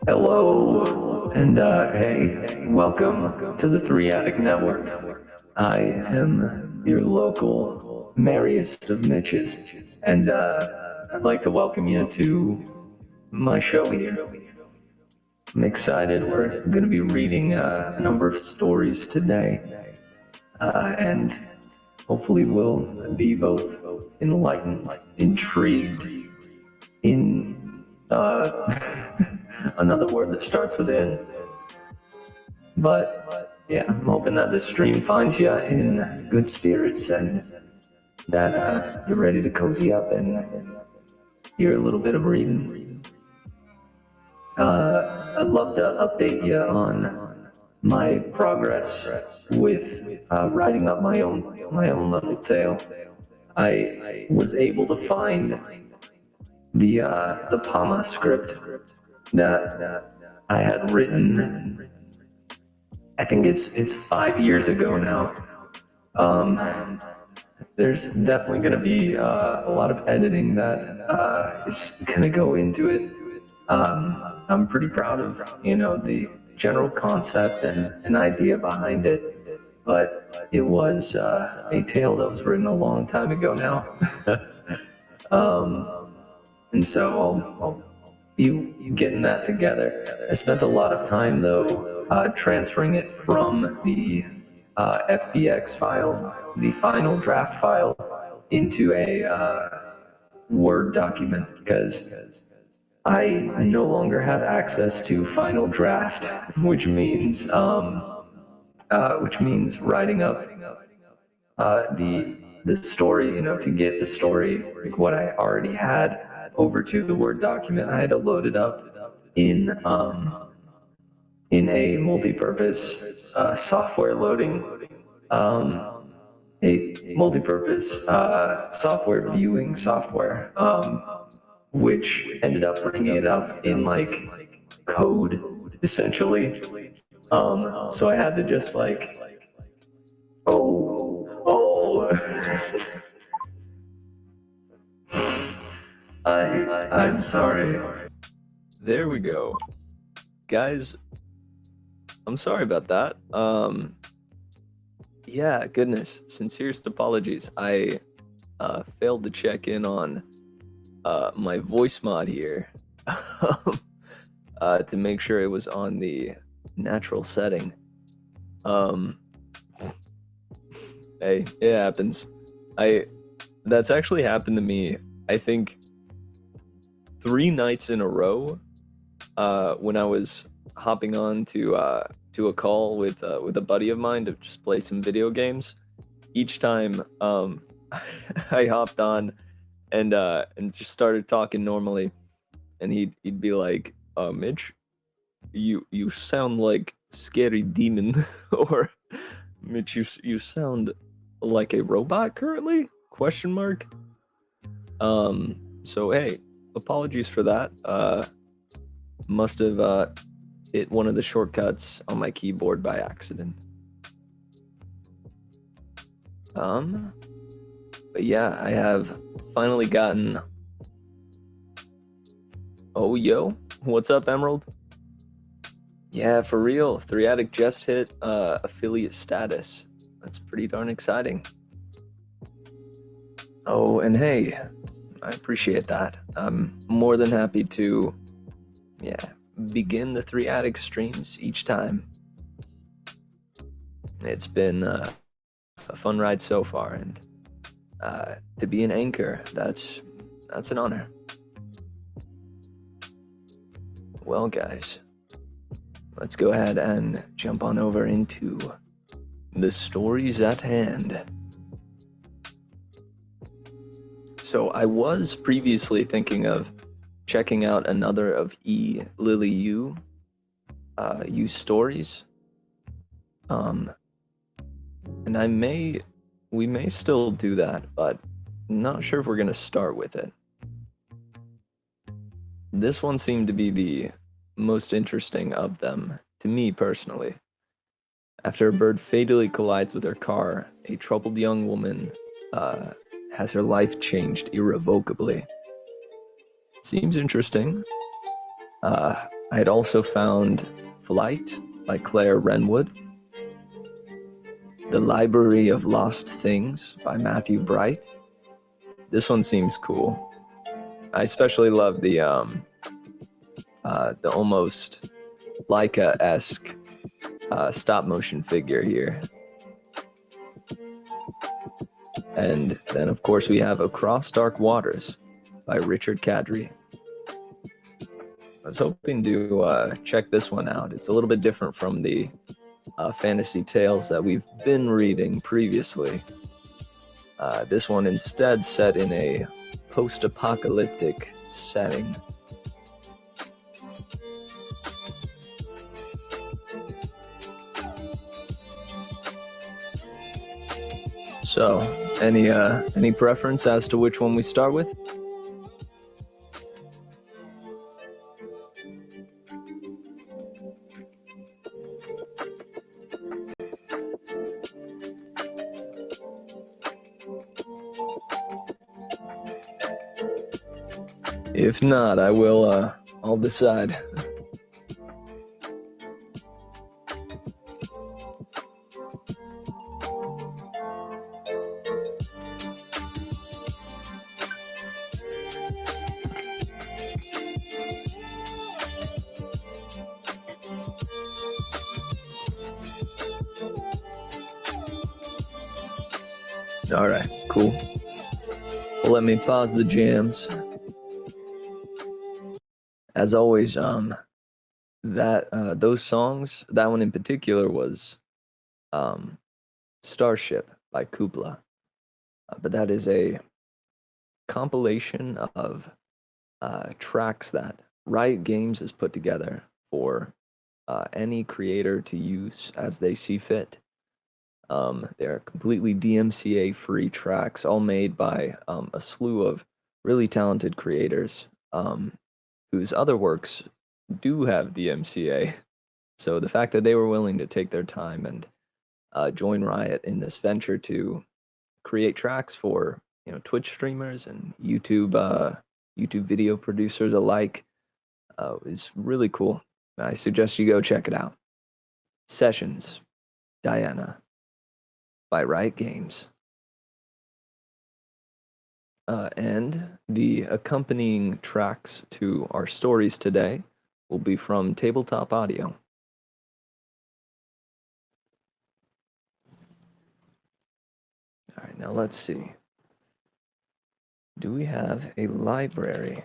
Hello, and hey, welcome to the Three Attic Network. I am your local merriest of Mitches, and I'd like to welcome you to my show here. I'm excited. We're going to be reading a number of stories today, and hopefully we'll be both enlightened, intrigued, in another word that starts with N. But yeah, I'm hoping that this stream finds you in good spirits and that you're ready to cozy up and hear a little bit of reading. I'd love to update you on my progress with writing up my own little tale. I was able to find the Pama script that I had written. I think it's 5 years ago now. Um, there's definitely going to be a lot of editing that is going to go into it. I'm pretty proud of the general concept and an idea behind it, but it was a tale that was written a long time ago now. And so I'll be getting that together. I spent a lot of time though transferring it from the FBX file, the final draft file, into a Word document because I no longer have access to Final Draft, which means writing up the story, to get the story, like what I already had, over to the Word document. I had to load it up in a multi-purpose software loading, a multi-purpose software viewing software, which ended up bringing it up in like code essentially. So I had to just like, oh. I'm sorry. There we go. Guys, I'm sorry about that. Yeah, goodness. Sincerest apologies. I failed to check in on my voice mod here to make sure it was on the natural setting. Hey, it happens. That's actually happened to me, I think, 3 nights in a row when I was hopping on to a call with a buddy of mine to just play some video games. Each time I hopped on and just started talking normally, and he'd be like, Mitch, you sound like scary demon," or Mitch, you sound like a robot currently? Question mark. So hey, apologies for that. Must have hit one of the shortcuts on my keyboard by accident. But yeah, I have finally gotten. Oh, yo, what's up, Emerald? Yeah, for real. Three Attic just hit affiliate status. That's pretty darn exciting. Oh, and hey, I appreciate that. I'm more than happy to, begin the Three Attic streams each time. It's been a fun ride so far, and to be an anchor, that's an honor. Well, guys, let's go ahead and jump on over into the stories at hand. So I was previously thinking of checking out another of Lily Yu stories. And we may still do that, but I'm not sure if we're gonna start with it. This one seemed to be the most interesting of them, to me personally. After a bird fatally collides with her car, a troubled young woman has her life changed irrevocably. Seems interesting. I had also found Flight by Claire Renwood, The Library of Lost Things by Matthew Bright. This one seems cool. I especially love the almost Leica-esque stop motion figure here. And then, of course, we have Across Dark Waters by Richard Kadri. I was hoping to check this one out. It's a little bit different from the fantasy tales that we've been reading previously. This one instead set in a post-apocalyptic setting. So, any preference as to which one we start with? If not, I'll decide. All right, cool. Well, let me pause the jams. As always, those songs, that one in particular was Starship by Kupla. But that is a compilation of tracks that Riot Games has put together for any creator to use as they see fit. They're completely DMCA free tracks, all made by a slew of really talented creators whose other works do have DMCA. So the fact that they were willing to take their time and join Riot in this venture to create tracks for Twitch streamers and YouTube video producers alike is really cool. I suggest you go check it out. Sessions, Diana, by Riot Games. And the accompanying tracks to our stories today will be from Tabletop Audio. All right, now let's see. Do we have a library?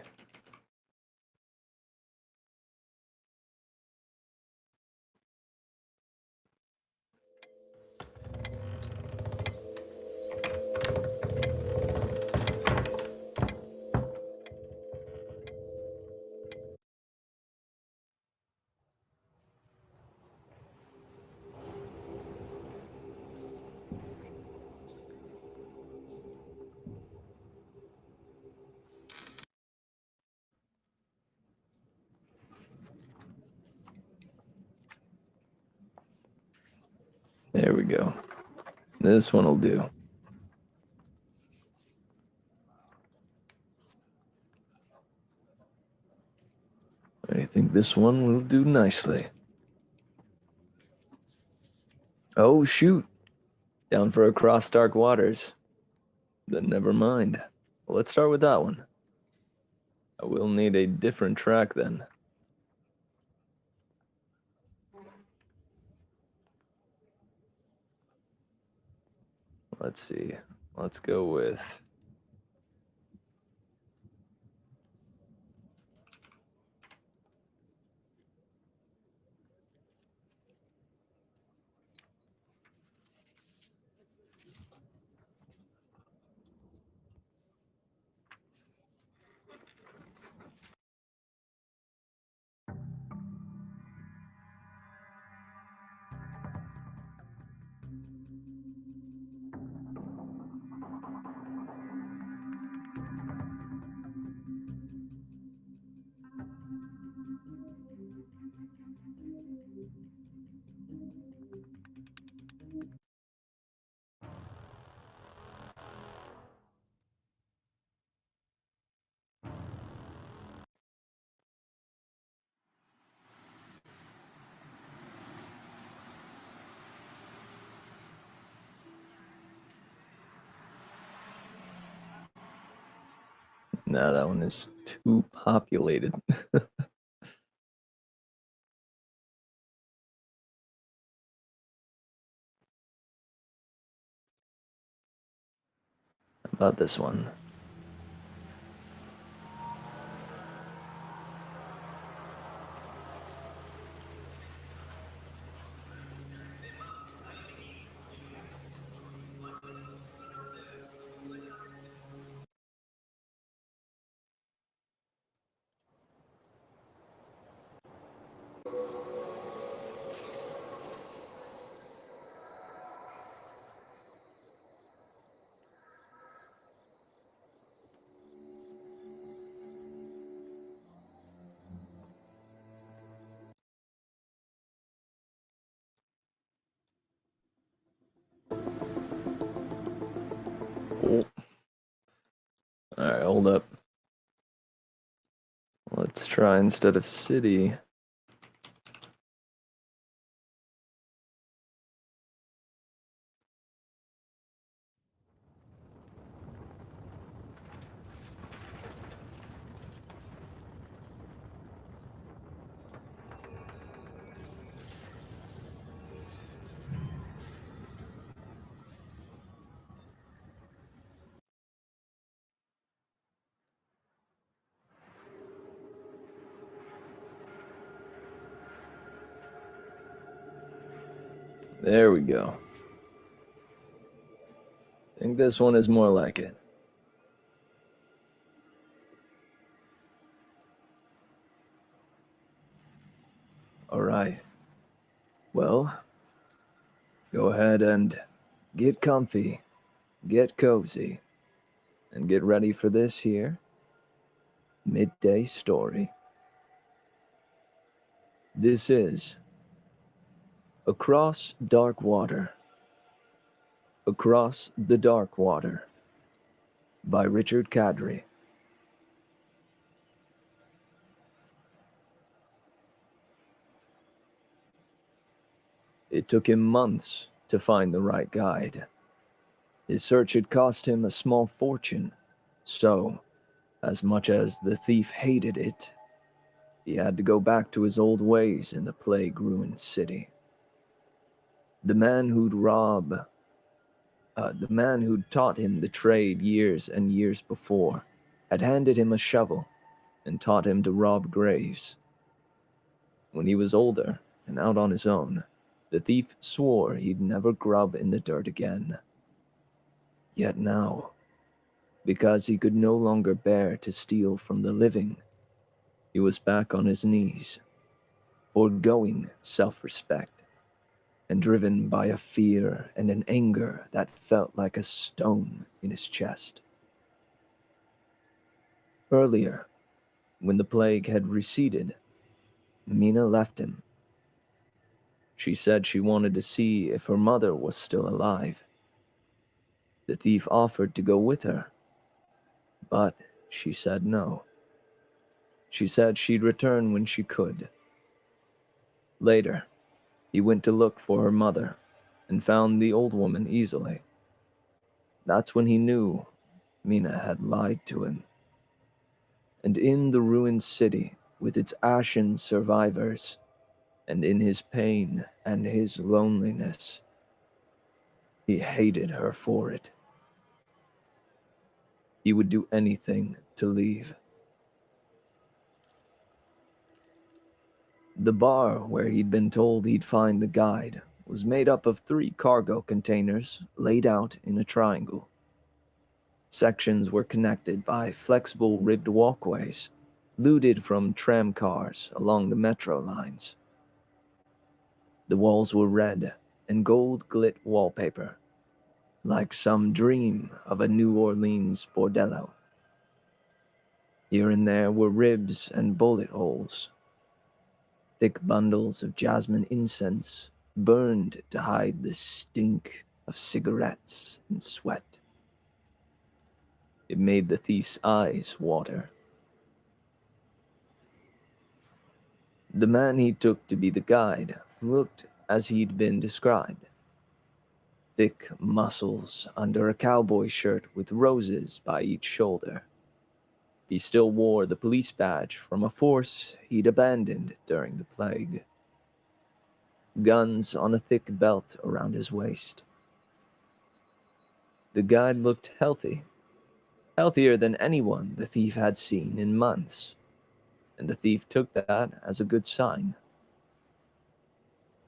There we go. This one will do. I think this one will do nicely. Oh, shoot. Down for Across Dark Waters. Then never mind. Well, let's start with that one. I will need a different track then. Let's see. Let's go with... Nah, that one is too populated. How about this one? Oh. Alright, hold up. Let's try instead of city. There we go. I think this one is more like it. Alright. Well, go ahead and get comfy, get cozy, and get ready for this here midday story. This is Across Dark Water. Across the Dark Water by Richard Kadri. It took him months to find the right guide. His search had cost him a small fortune, so, as much as the thief hated it, he had to go back to his old ways in the plague-ruined city. The man who'd taught him the trade years and years before had handed him a shovel and taught him to rob graves. When he was older and out on his own, the thief swore he'd never grub in the dirt again. Yet now, because he could no longer bear to steal from the living, he was back on his knees, foregoing self-respect, and driven by a fear and an anger that felt like a stone in his chest. Earlier, when the plague had receded, Mina left him. She said she wanted to see if her mother was still alive. The thief offered to go with her, but she said no. She said she'd return when she could. Later, he went to look for her mother and found the old woman easily. That's when he knew Mina had lied to him. And in the ruined city, with its ashen survivors, and in his pain and his loneliness, he hated her for it. He would do anything to leave. The bar where he'd been told he'd find the guide was made up of 3 cargo containers laid out in a triangle. Sections were connected by flexible ribbed walkways, looted from tram cars along the metro lines. The walls were red and gold-gilt wallpaper, like some dream of a New Orleans bordello. Here and there were ribs and bullet holes. Thick bundles of jasmine incense burned to hide the stink of cigarettes and sweat. It made the thief's eyes water. The man he took to be the guide looked as he'd been described. Thick muscles under a cowboy shirt with roses by each shoulder. He still wore the police badge from a force he'd abandoned during the plague. Guns on a thick belt around his waist. The guide looked healthy, healthier than anyone the thief had seen in months, and the thief took that as a good sign.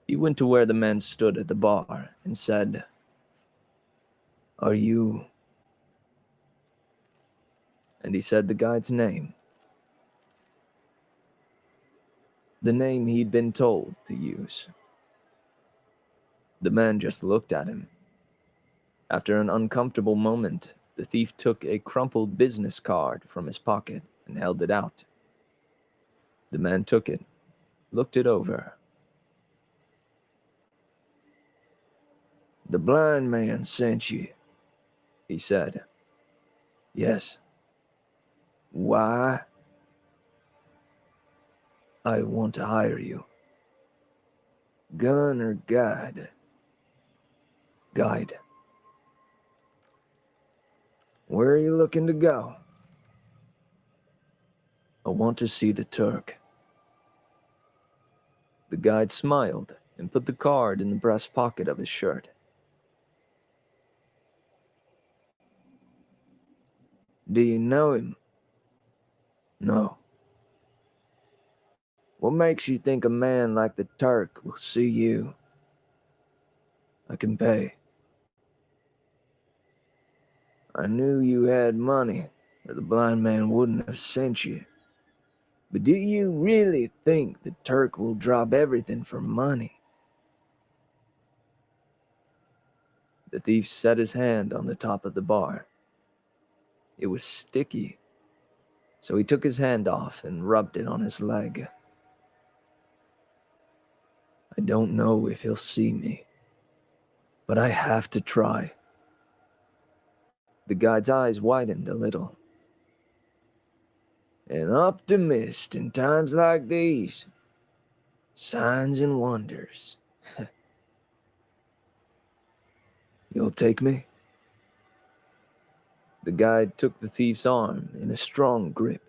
He went to where the man stood at the bar and said, "Are you?" And he said the guide's name. The name he'd been told to use. The man just looked at him. After an uncomfortable moment, the thief took a crumpled business card from his pocket and held it out. The man took it, looked it over. "The blind man sent you," he said. "Yes." "Why?" "I want to hire you." "Gun or guide?" "Guide." "Where are you looking to go?" "I want to see the Turk." The guide smiled and put the card in the breast pocket of his shirt. "Do you know him?" "No." "What makes you think a man like the Turk will see you?" "I can pay." "I knew you had money, or the blind man wouldn't have sent you. But do you really think the Turk will drop everything for money?" The thief set his hand on the top of the bar. It was sticky, so he took his hand off and rubbed it on his leg. "I don't know if he'll see me, but I have to try." The guide's eyes widened a little. "An optimist in times like these. Signs and wonders." "You'll take me?" The guide took the thief's arm in a strong grip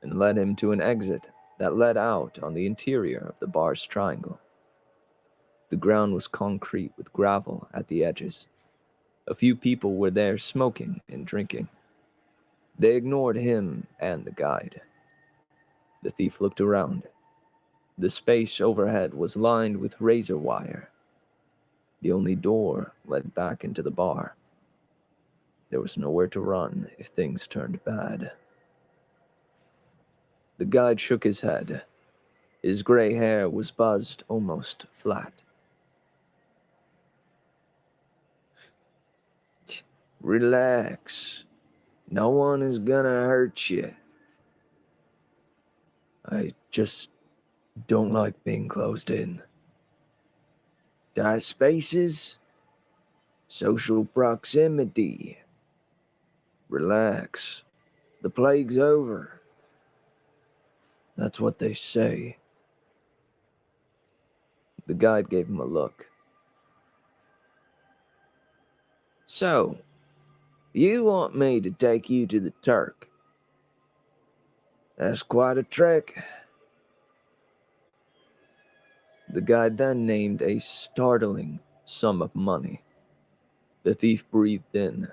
and led him to an exit that led out on the interior of the bar's triangle. The ground was concrete with gravel at the edges. A few people were there smoking and drinking. They ignored him and the guide. The thief looked around. The space overhead was lined with razor wire. The only door led back into the bar. There was nowhere to run if things turned bad. The guide shook his head. His gray hair was buzzed almost flat. "Relax. No one is gonna hurt you." "I just don't like being closed in." "Tight spaces, social proximity. Relax. The plague's over." "That's what they say." The guide gave him a look. "So, you want me to take you to the Turk? That's quite a trek." The guide then named a startling sum of money. The thief breathed in,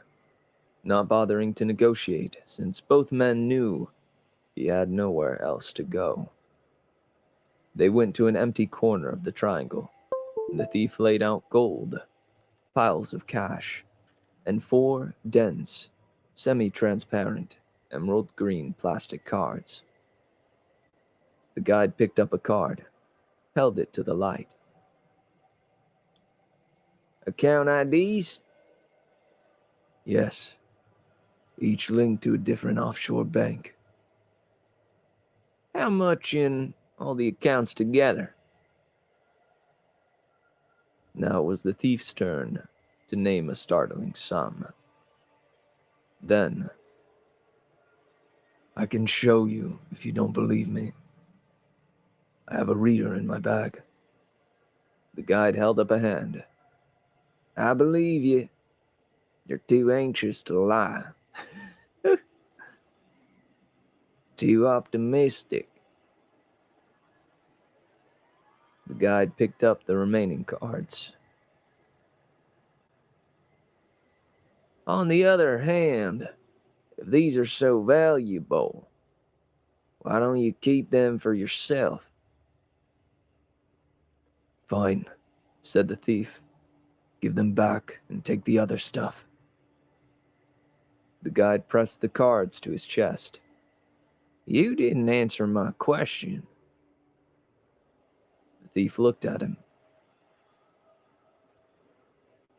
not bothering to negotiate since both men knew he had nowhere else to go. They went to an empty corner of the triangle, and the thief laid out gold, piles of cash, and 4 dense, semi-transparent, emerald green plastic cards. The guide picked up a card, held it to the light. "Account IDs?" "Yes. Each linked to a different offshore bank." "How much in all the accounts together?" Now it was the thief's turn to name a startling sum. Then, "I can show you if you don't believe me. I have a reader in my bag." The guide held up a hand. "I believe you. You're too anxious to lie." Too optimistic. The guide picked up the remaining cards. On the other hand, if these are so valuable, why don't you keep them for yourself? Fine, said the thief. Give them back and take the other stuff. The guide pressed the cards to his chest. You didn't answer my question. The thief looked at him.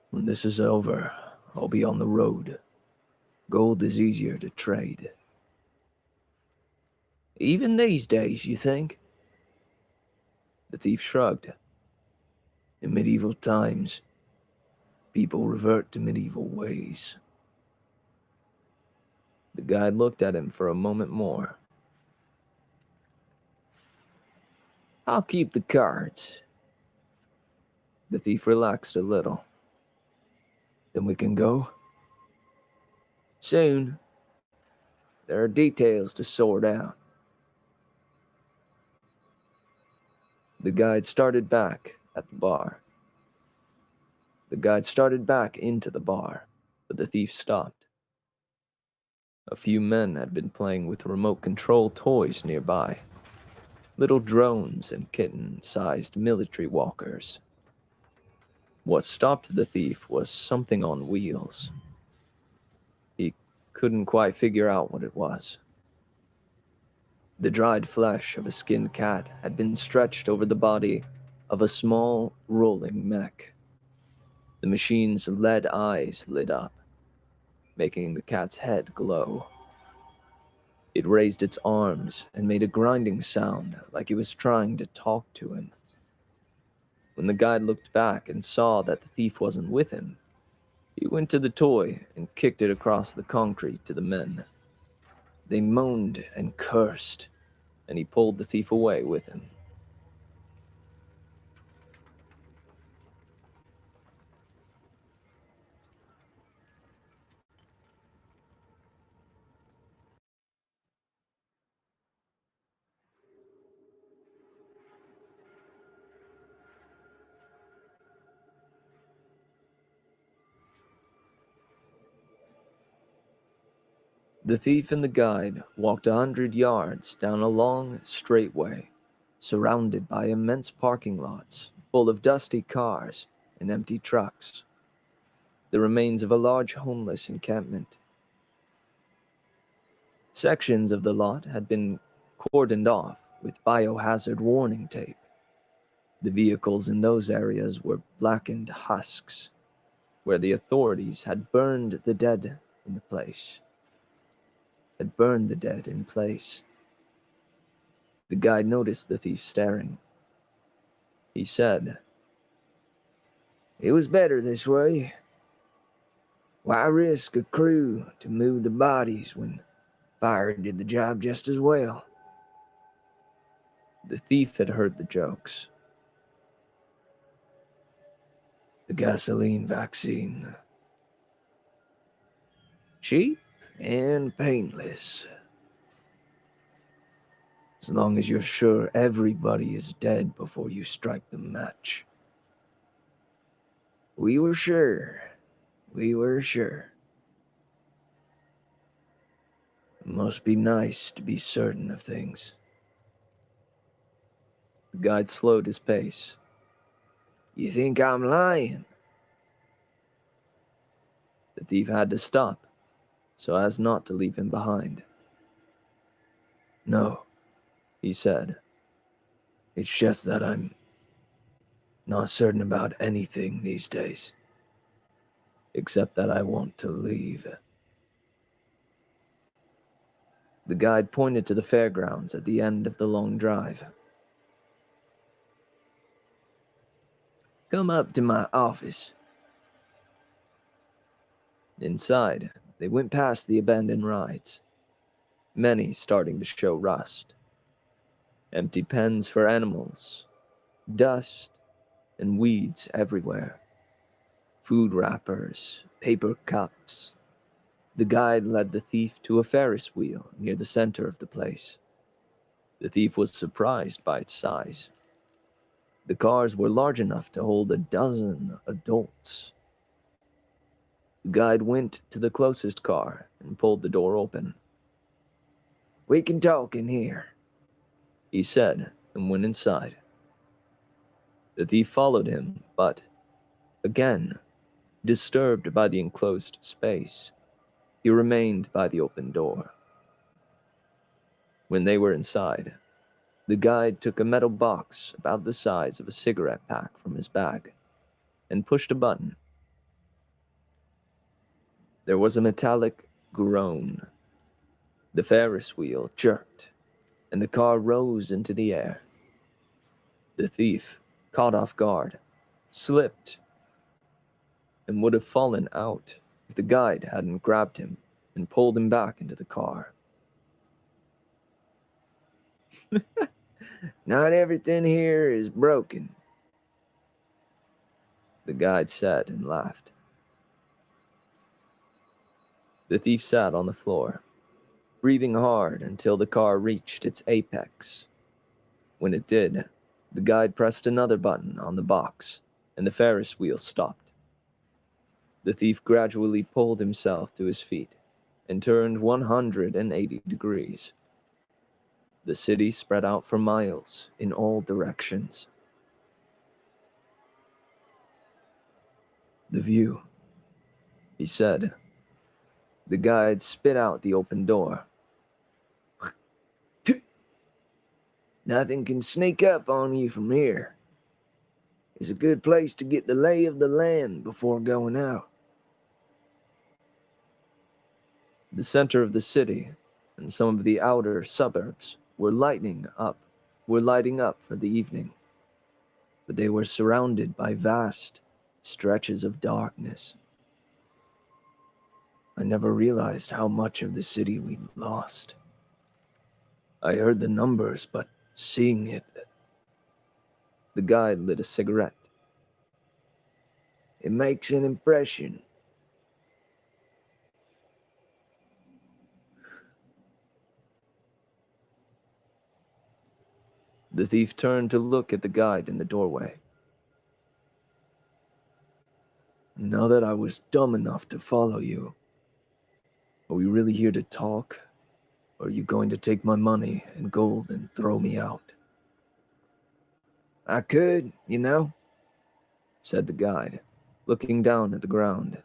When this is over, I'll be on the road. Gold is easier to trade. Even these days, you think? The thief shrugged. In medieval times, people revert to medieval ways. The guide looked at him for a moment more. I'll keep the cards. The thief relaxed a little. Then we can go? Soon. There are details to sort out. The guide started back at the bar. The guide started back into the bar, but the thief stopped. A few men had been playing with remote control toys nearby. Little drones and kitten-sized military walkers. What stopped the thief was something on wheels. He couldn't quite figure out what it was. The dried flesh of a skinned cat had been stretched over the body of a small, rolling mech. The machine's lead eyes lit up, making the cat's head glow. It raised its arms and made a grinding sound like it was trying to talk to him. When the guide looked back and saw that the thief wasn't with him, he went to the toy and kicked it across the concrete to the men. They moaned and cursed, and he pulled the thief away with him. The thief and the guide walked 100 yards down a long, straight way, surrounded by immense parking lots full of dusty cars and empty trucks. The remains of a large homeless encampment. Sections of the lot had been cordoned off with biohazard warning tape. The vehicles in those areas were blackened husks, where the authorities had burned the dead in place. The guide noticed the thief staring. He said, "It was better this way. Why risk a crew to move the bodies when fire did the job just as well?" The thief had heard the jokes. The gasoline vaccine. Cheap and painless. As long as you're sure everybody is dead before you strike the match. We were sure. It must be nice to be certain of things. The guide slowed his pace. You think I'm lying? The thief had to stop, so as not to leave him behind. No, he said. It's just that I'm not certain about anything these days. Except that I want to leave. The guide pointed to the fairgrounds at the end of the long drive. Come up to my office. Inside, they went past the abandoned rides, many starting to show rust. Empty pens for animals, dust, and weeds everywhere. Food wrappers, paper cups, The guide led the thief to a Ferris wheel near the center of the place. The thief was surprised by its size. The cars were large enough to hold a dozen adults. The guide went to the closest car and pulled the door open. "We can talk in here," he said, and went inside. The thief followed him, but, again, disturbed by the enclosed space, he remained by the open door. When they were inside, the guide took a metal box about the size of a cigarette pack from his bag and pushed a button. There was a metallic groan. The Ferris wheel jerked, and the car rose into the air. The thief, caught off guard, slipped and would have fallen out if the guide hadn't grabbed him and pulled him back into the car. "Not everything here is broken," the guide said and laughed. The thief sat on the floor, breathing hard until the car reached its apex. When it did, the guide pressed another button on the box, and the Ferris wheel stopped. The thief gradually pulled himself to his feet and turned 180 degrees. The city spread out for miles in all directions. "The view," he said. The guide spit out the open door. "Nothing can sneak up on you from here. It's a good place to get the lay of the land before going out." The center of the city and some of the outer suburbs were lighting up for the evening, but they were surrounded by vast stretches of darkness. I never realized how much of the city we'd lost. I heard the numbers, but seeing it... The guide lit a cigarette. "It makes an impression." The thief turned to look at the guide in the doorway. "Now that I was dumb enough to follow you, are we really here to talk? Or are you going to take my money and gold and throw me out?" "I could, said the guide, looking down at the ground.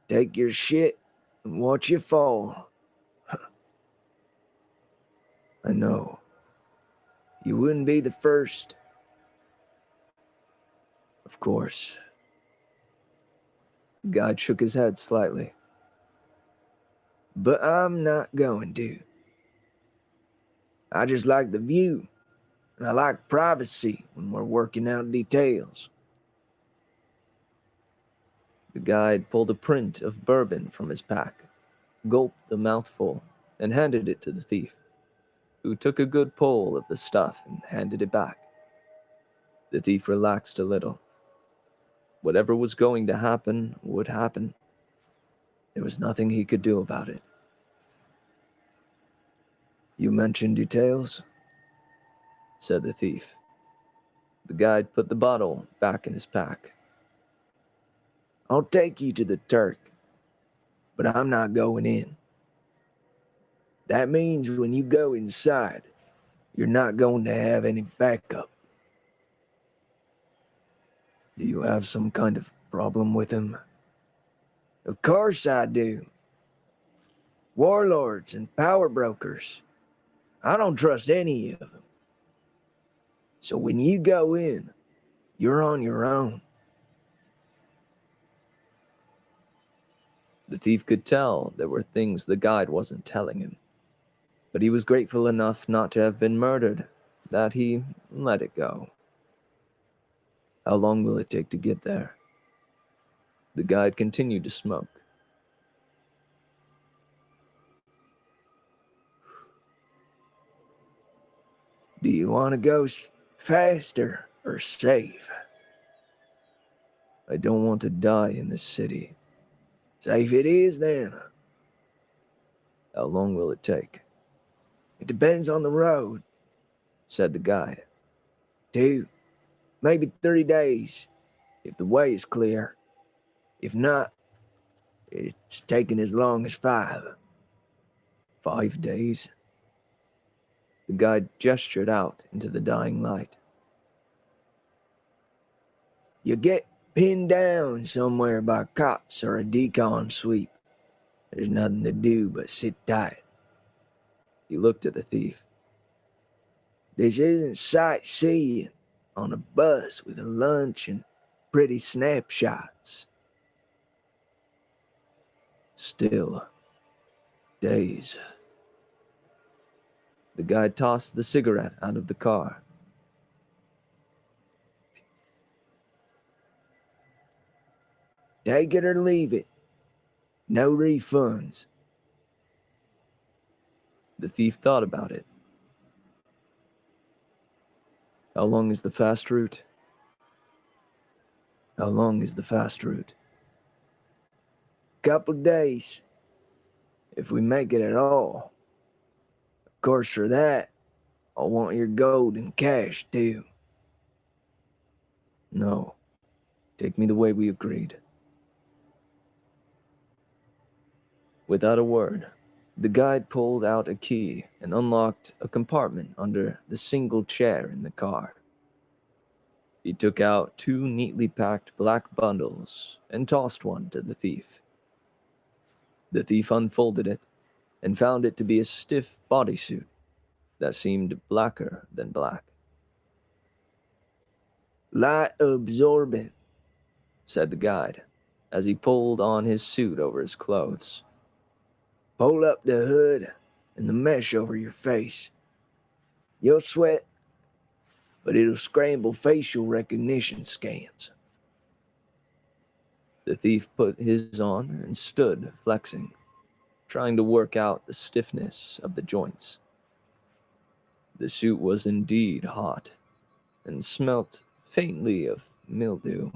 "Take your shit and watch you fall." "I know. You wouldn't be the first." "Of course." The guide shook his head slightly. "But I'm not going to. I just like the view, and I like privacy when we're working out details." The guide pulled a print of bourbon from his pack, gulped a mouthful, and handed it to the thief, who took a good pull of the stuff and handed it back. The thief relaxed a little. Whatever was going to happen would happen. There was nothing he could do about it. "You mentioned details?" said the thief. The guide put the bottle back in his pack. "I'll take you to the Turk, but I'm not going in. That means when you go inside, you're not going to have any backup." "Do you have some kind of problem with him?" "Of course I do. Warlords and power brokers. I don't trust any of them. So when you go in, you're on your own." The thief could tell there were things the guide wasn't telling him, but he was grateful enough not to have been murdered that he let it go. "How long will it take to get there?" The guide continued to smoke. "Do you want to go faster or safe?" "I don't want to die in this city." Safe it is, then. How long will it take? It depends on the road, Said the guide. 2, maybe 3 days, if the way is clear. If not, it's taking as long as 5. 5 days? The guide gestured out into the dying light. You get pinned down somewhere by cops or a decon sweep. There's nothing to do but sit tight. He looked at the thief. This isn't sightseeing on a bus with a lunch and pretty snapshots. Still, days. The guide tossed the cigarette out of the car. Take it or leave it. No refunds. The thief thought about it. How long is the fast route? How long is the fast route? Couple days. If we make it at all. Of course, for that, I'll want your gold and cash, too. No. Take me the way we agreed. Without a word, the guide pulled out a key and unlocked a compartment under the single chair in the car. He took out 2 neatly packed black bundles and tossed one to the thief. The thief unfolded it and found it to be a stiff bodysuit that seemed blacker than black. Light absorbent, said the guide as he pulled on his suit over his clothes. Pull up the hood and the mesh over your face. You'll sweat, but it'll scramble facial recognition scans. The thief put his on and stood flexing, trying to work out the stiffness of the joints. The suit was indeed hot and smelt faintly of mildew.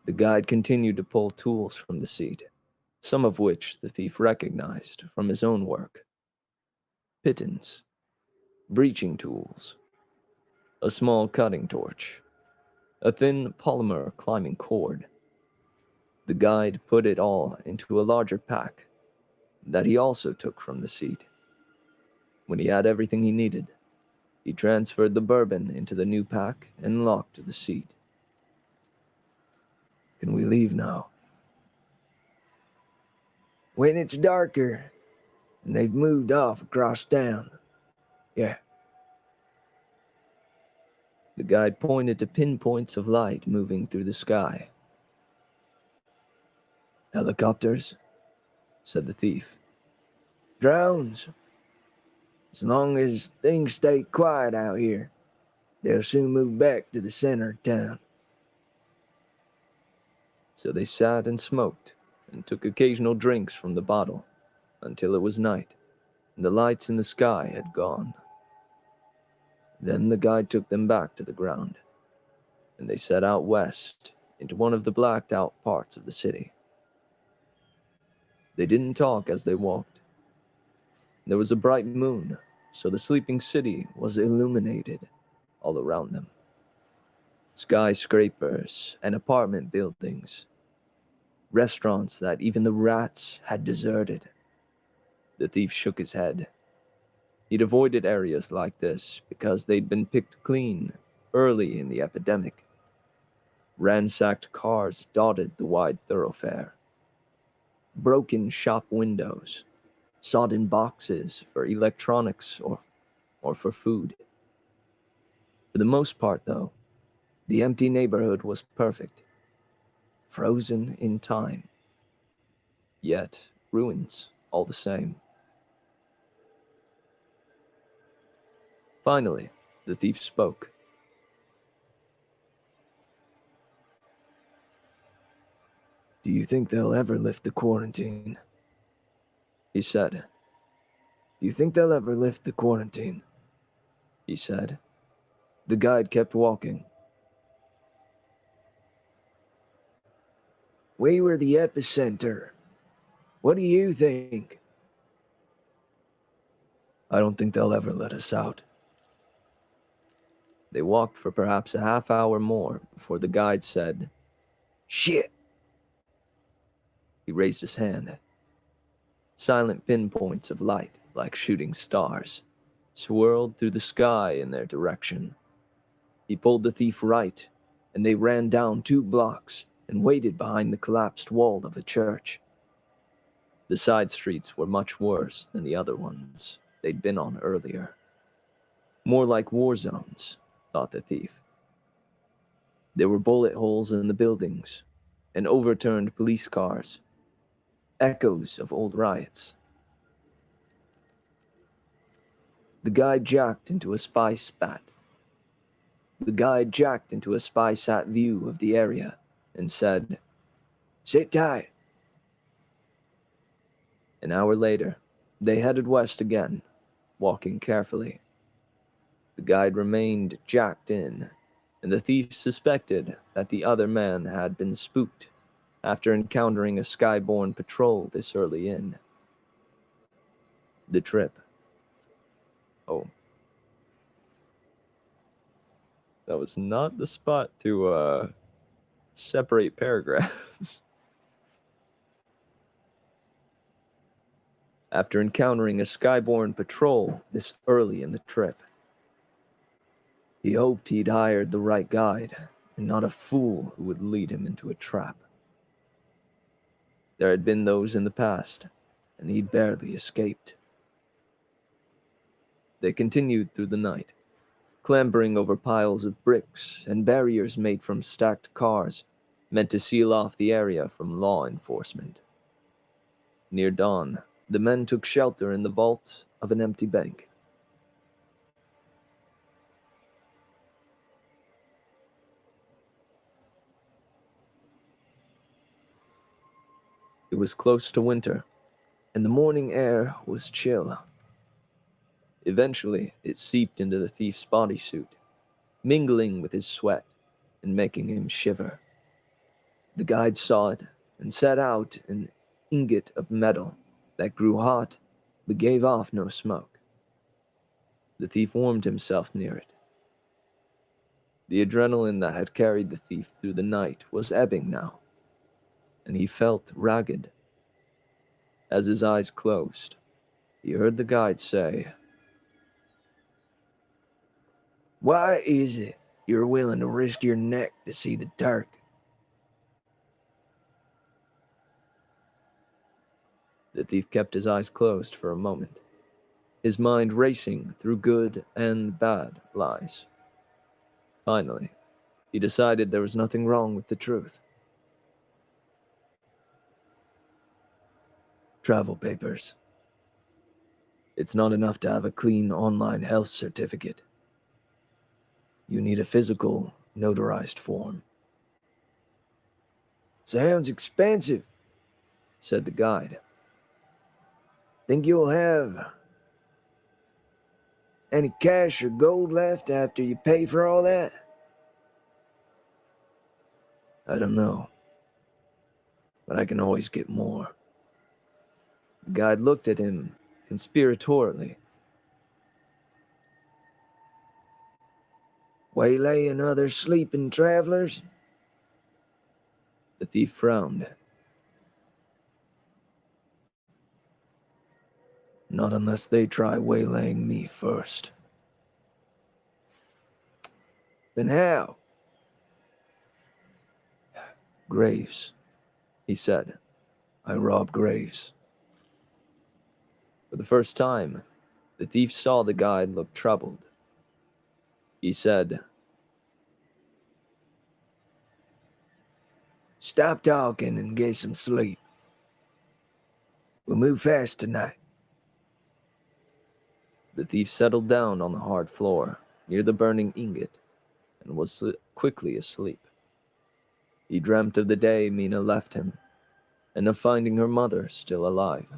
The guide continued to pull tools from the seat, some of which the thief recognized from his own work. Pittons, breaching tools, a small cutting torch, a thin polymer climbing cord. The guide put it all into a larger pack that he also took from the seat. When he had everything he needed, he transferred the bourbon into the new pack and locked the seat. Can we leave now? When it's darker and they've moved off across town. Yeah. The guide pointed to pinpoints of light moving through the sky. Helicopters? Said the thief. Drones. As long as things stay quiet out here, they'll soon move back to the center of town. So they sat and smoked and took occasional drinks from the bottle until it was night and the lights in the sky had gone. Then the guide took them back to the ground, and they set out west into one of the blacked out parts of the city. They didn't talk as they walked. There was a bright moon, so the sleeping city was illuminated all around them. Skyscrapers and apartment buildings, restaurants that even the rats had deserted. The thief shook his head. He'd avoided areas like this because they'd been picked clean early in the epidemic. Ransacked cars dotted the wide thoroughfare. Broken shop windows, sodden boxes for electronics or for food. For the most part, though, the empty neighborhood was perfect, frozen in time, yet ruins all the same. Finally, the thief spoke. Do you think they'll ever lift the quarantine? He said. Do you think they'll ever lift the quarantine? He said. The guide kept walking. We were the epicenter. What do you think? I don't think they'll ever let us out. They walked for perhaps a half hour more before the guide said, Shit. he raised his hand. Silent pinpoints of light, like shooting stars, swirled through the sky in their direction. He pulled the thief right, and they ran down 2 blocks and waited behind the collapsed wall of a church. The side streets were much worse than the other ones they'd been on earlier. More like war zones, thought the thief. There were bullet holes in the buildings and overturned police cars, echoes of old riots. The guide jacked into a spy-sat view of the area and said, Sit tight. An hour later, they headed west again, walking carefully. The guide remained jacked in, and the thief suspected that the other man had been spooked after encountering a skyborne patrol this early in the trip. Oh. That was not the spot to separate paragraphs. After encountering a skyborne patrol this early in the trip, he hoped he'd hired the right guide and not a fool who would lead him into a trap. There had been those in the past, and he'd barely escaped. They continued through the night, clambering over piles of bricks and barriers made from stacked cars meant to seal off the area from law enforcement. Near dawn, the men took shelter in the vault of an empty bank. It was close to winter, and the morning air was chill. Eventually, it seeped into the thief's bodysuit, mingling with his sweat and making him shiver. The guide saw it and set out an ingot of metal that grew hot but gave off no smoke. The thief warmed himself near it. The adrenaline that had carried the thief through the night was ebbing now, and he felt ragged. As his eyes closed, he heard the guide say, Why is it you're willing to risk your neck to see the Turk? The thief kept his eyes closed for a moment, his mind racing through good and bad lies. Finally, he decided there was nothing wrong with the truth. Travel papers. It's not enough to have a clean online health certificate. You need a physical, notarized form. Sounds expensive, said the guide. Think you'll have any cash or gold left after you pay for all that? I don't know, but I can always get more. The guide looked at him conspiratorially. Waylaying other sleeping travelers? The thief frowned. Not unless they try waylaying me first. Then how? Graves, he said. I rob graves. For the first time, the thief saw the guide look troubled. He said, Stop talking and get some sleep. We'll move fast tonight. The thief settled down on the hard floor near the burning ingot and was quickly asleep. He dreamt of the day Mina left him and of finding her mother still alive.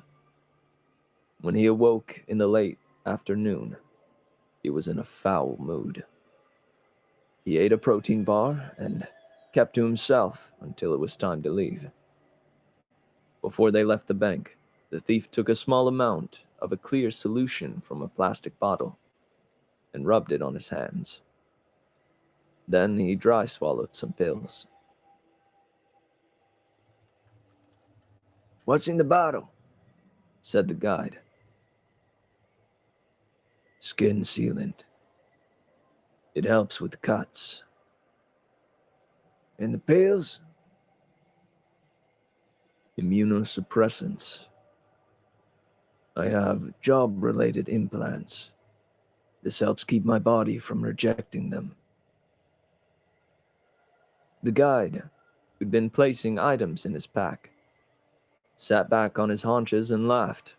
When he awoke in the late afternoon, he was in a foul mood. He ate a protein bar and kept to himself until it was time to leave. Before they left the bank, the thief took a small amount of a clear solution from a plastic bottle and rubbed it on his hands. Then he dry swallowed some pills. What's in the bottle? Said the guide. Skin sealant. It helps with cuts. And the pills? Immunosuppressants. I have job-related implants. This helps keep my body from rejecting them. The guide, who'd been placing items in his pack, sat back on his haunches and laughed.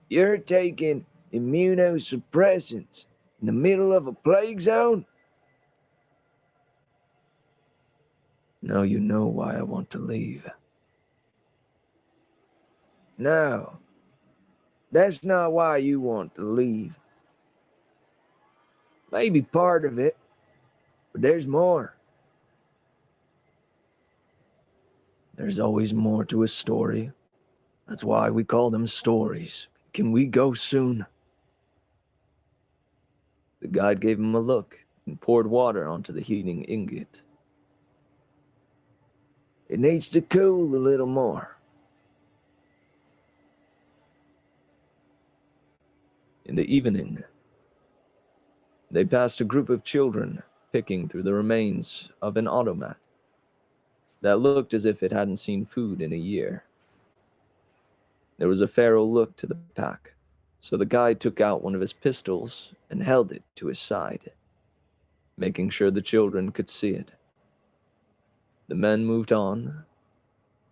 You're taking immunosuppressants in the middle of a plague zone? Now you know why I want to leave. No, that's not why you want to leave. Maybe part of it, but there's more. There's always more to a story. That's why we call them stories. Can we go soon? The guide gave him a look and poured water onto the heating ingot. It needs to cool a little more. In the evening, they passed a group of children picking through the remains of an automat that looked as if it hadn't seen food in a year. There was a feral look to the pack, so the guide took out one of his pistols and held it to his side, making sure the children could see it. The men moved on,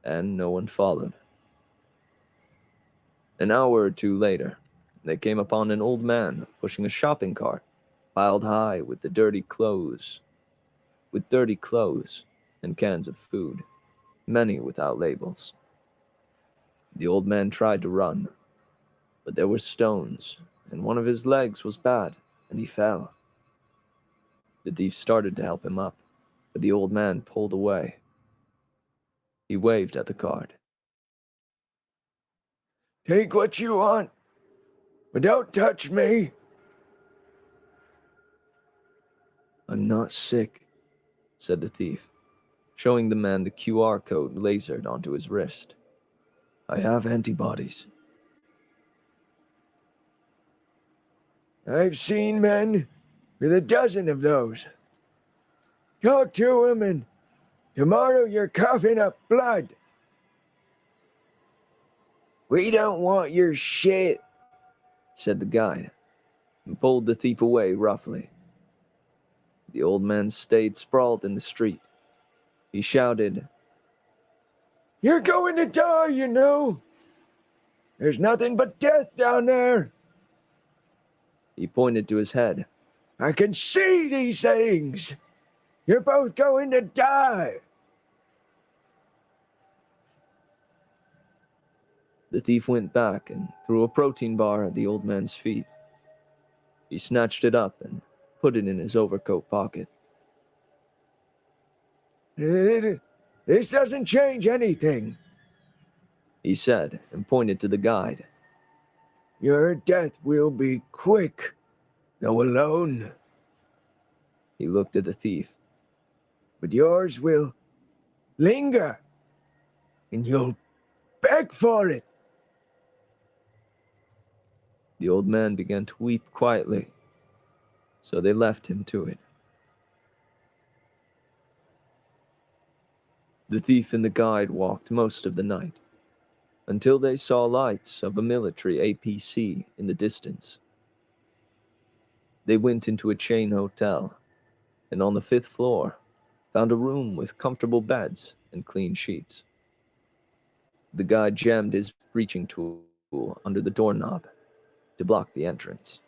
and no one followed. An hour or two later, they came upon an old man pushing a shopping cart piled high with dirty clothes and cans of food, many without labels. The old man tried to run, but there were stones, and one of his legs was bad, and he fell. The thief started to help him up, but the old man pulled away. He waved at the cart. Take what you want, but don't touch me. I'm not sick, said the thief, showing the man the QR code lasered onto his wrist. I have antibodies. I've seen men with a dozen of those. Talk to him, and tomorrow you're coughing up blood. We don't want your shit, said the guide, and pulled the thief away roughly. The old man stayed sprawled in the street. He shouted, You're going to die, you know. There's nothing but death down there. He pointed to his head. I can see these things. You're both going to die. The thief went back and threw a protein bar at the old man's feet. He snatched it up and put it in his overcoat pocket. This doesn't change anything, he said, and pointed to the guide. Your death will be quick, though alone. He looked at the thief. But yours will linger, and you'll beg for it. The old man began to weep quietly, so they left him to it. The thief and the guide walked most of the night, until they saw lights of a military Ep6 in the distance. They went into a chain hotel, and on the 5th floor, found a room with comfortable beds and clean sheets. The guide jammed his breaching tool under the doorknob to block the entrance,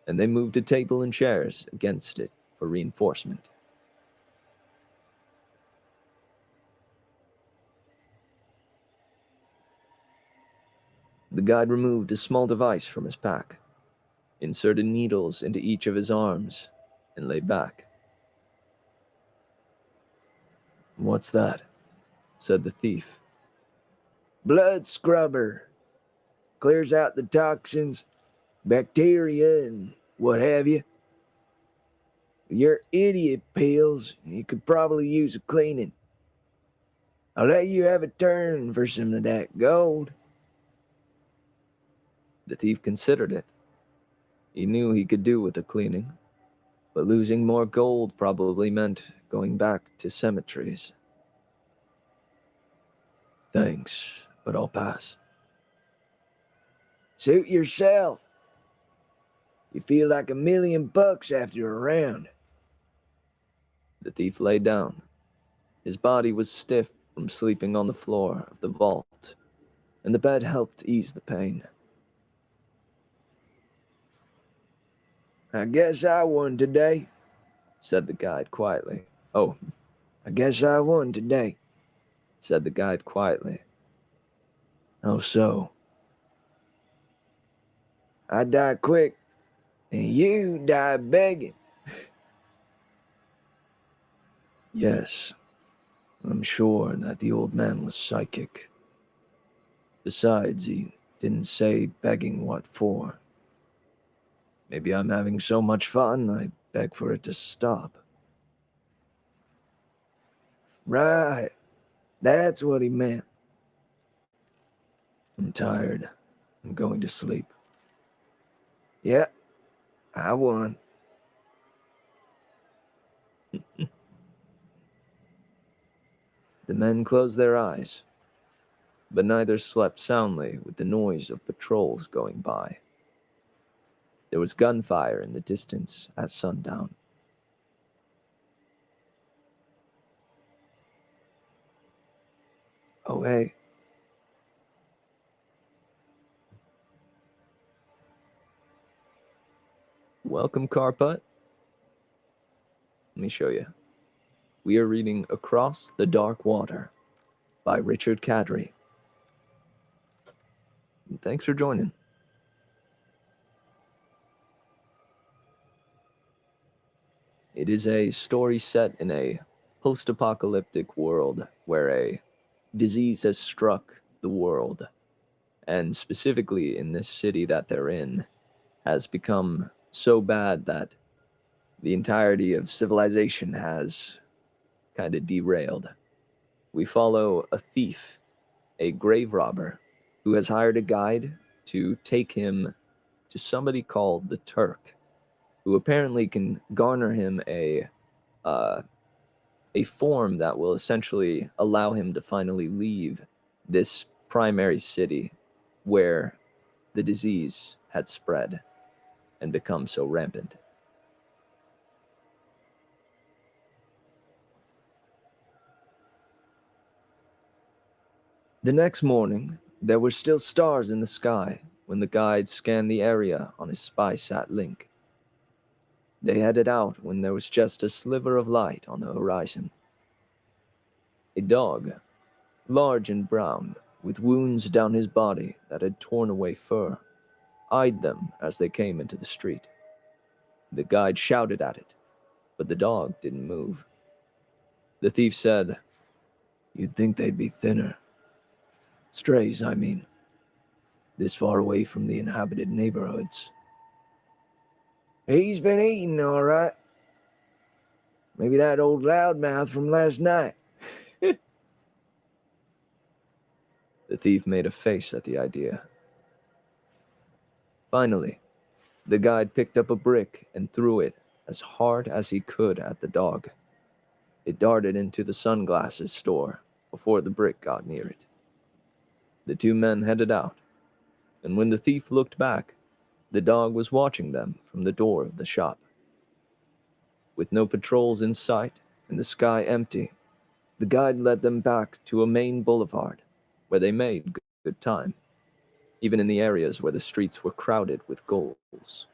and they moved a table and chairs against it for reinforcement. The guide removed a small device from his pack, inserted needles into each of his arms, and lay back. What's that? said the thief. Blood scrubber. Clears out the toxins, bacteria, and what have you. With your idiot pills, you could probably use a cleaning. I'll let you have a turn for some of that gold. The thief considered it. He knew he could do with a cleaning, but losing more gold probably meant going back to cemeteries. Thanks, but I'll pass. Suit yourself. You feel like $1,000,000 after a round. The thief lay down. His body was stiff from sleeping on the floor of the vault, and the bed helped ease the pain. I guess I won today, Said the guide quietly. Oh, I guess I won today. Said the guide quietly. Oh, so. I die quick, and you die begging. Yes, I'm sure that the old man was psychic. Besides, he didn't say begging what for. Maybe I'm having so much fun, I beg for it to stop. Right, that's what he meant. I'm tired. I'm going to sleep. Yeah, I won. The men closed their eyes, but neither slept soundly with the noise of patrols going by. There was gunfire in the distance at sundown. Oh, hey. Welcome, Carput. Let me show you. We are reading Across the Dark Water by Richard Cadry. Thanks for joining. It is a story set in a post-apocalyptic world where a disease has struck the world, and specifically in this city that they're in, has become so bad that the entirety of civilization has kind of derailed. We follow a thief, a grave robber, who has hired a guide to take him to somebody called the Turk, who apparently can garner him a form that will essentially allow him to finally leave this primary city where the disease had spread and become so rampant. The next morning, there were still stars in the sky when the guide scanned the area on his spy-sat link. They headed out when there was just a sliver of light on the horizon. A dog, large and brown, with wounds down his body that had torn away fur, eyed them as they came into the street. The guide shouted at it, but the dog didn't move. The thief said, You'd think they'd be thinner. Strays, I mean. This far away from the inhabited neighborhoods. He's been eating, all right. Maybe that old loudmouth from last night. The thief made a face at the idea. Finally, the guide picked up a brick and threw it as hard as he could at the dog. It darted into the sunglasses store before the brick got near it. The two men headed out, and when the thief looked back, the dog was watching them from the door of the shop. With no patrols in sight and the sky empty, the guide led them back to a main boulevard where they made good time, even in the areas where the streets were crowded with ghouls.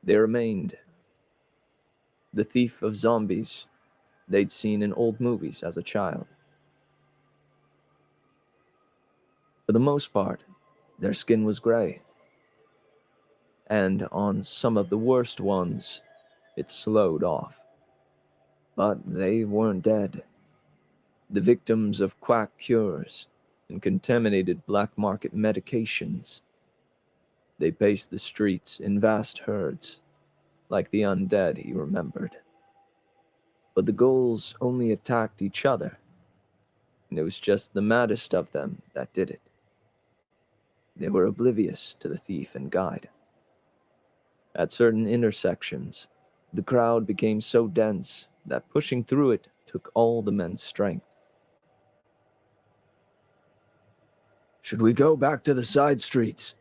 They remained the thief of zombies they'd seen in old movies as a child. For the most part, their skin was gray, and on some of the worst ones, it slowed off. But they weren't dead. The victims of quack cures and contaminated black market medications. They paced the streets in vast herds, like the undead he remembered. But the ghouls only attacked each other, and it was just the maddest of them that did it. They were oblivious to the thief and guide. At certain intersections, the crowd became so dense that pushing through it took all the men's strength. "Should we go back to the side streets?"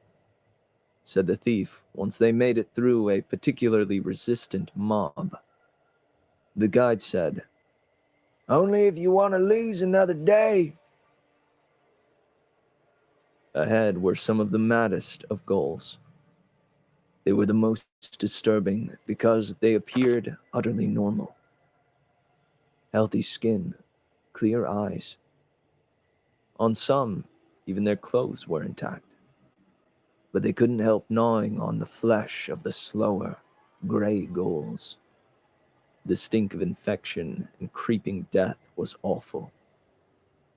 said the thief once they made it through a particularly resistant mob. The guide said, "Only if you want to lose another day." Ahead were some of the maddest of ghouls. They were the most disturbing because they appeared utterly normal. Healthy skin, clear eyes. On some, even their clothes were intact. But they couldn't help gnawing on the flesh of the slower, gray ghouls. The stink of infection and creeping death was awful,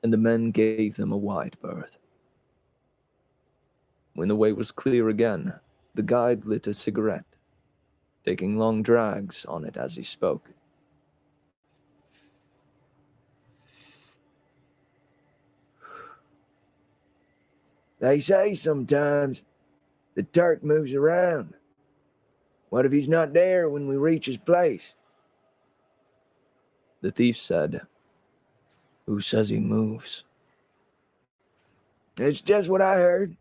and the men gave them a wide berth. When the way was clear again, the guide lit a cigarette, taking long drags on it as he spoke. "They say sometimes the Turk moves around. What if he's not there when we reach his place?" The thief said, "Who says he moves?" "It's just what I heard."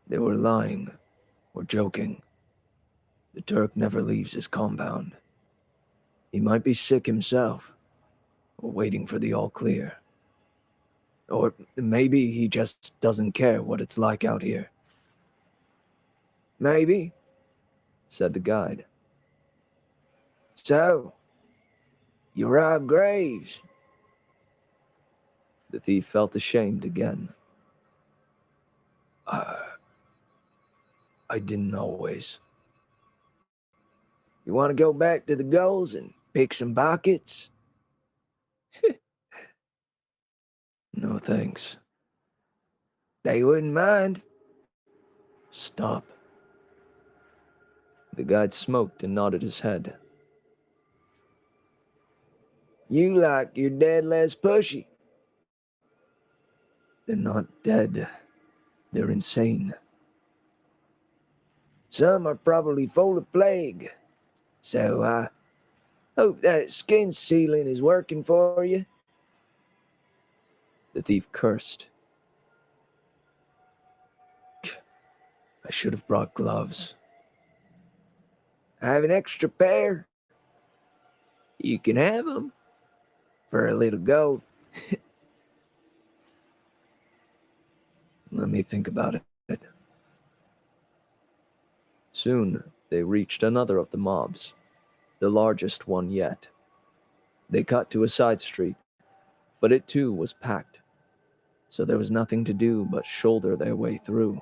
They were lying or joking. The Turk never leaves his compound. He might be sick himself, or waiting for the all clear. Or maybe he just doesn't care what it's like out here. "Maybe," said the guide. "So, you robbed graves?" The thief felt ashamed again. I didn't always." "You want to go back to the ghouls and pick some pockets?" No thanks. "They wouldn't mind." Stop. The guide smoked and nodded his head. "You like your dead less pushy." They're not dead. They're insane. "Some are probably full of plague. So I hope that skin sealing is working for you." The thief cursed. I should have brought gloves. "I have an extra pair. You can have them for a little gold." Let me think about it. Soon they reached another of the mobs, the largest one yet. They cut to a side street, but it too was packed, so there was nothing to do but shoulder their way through.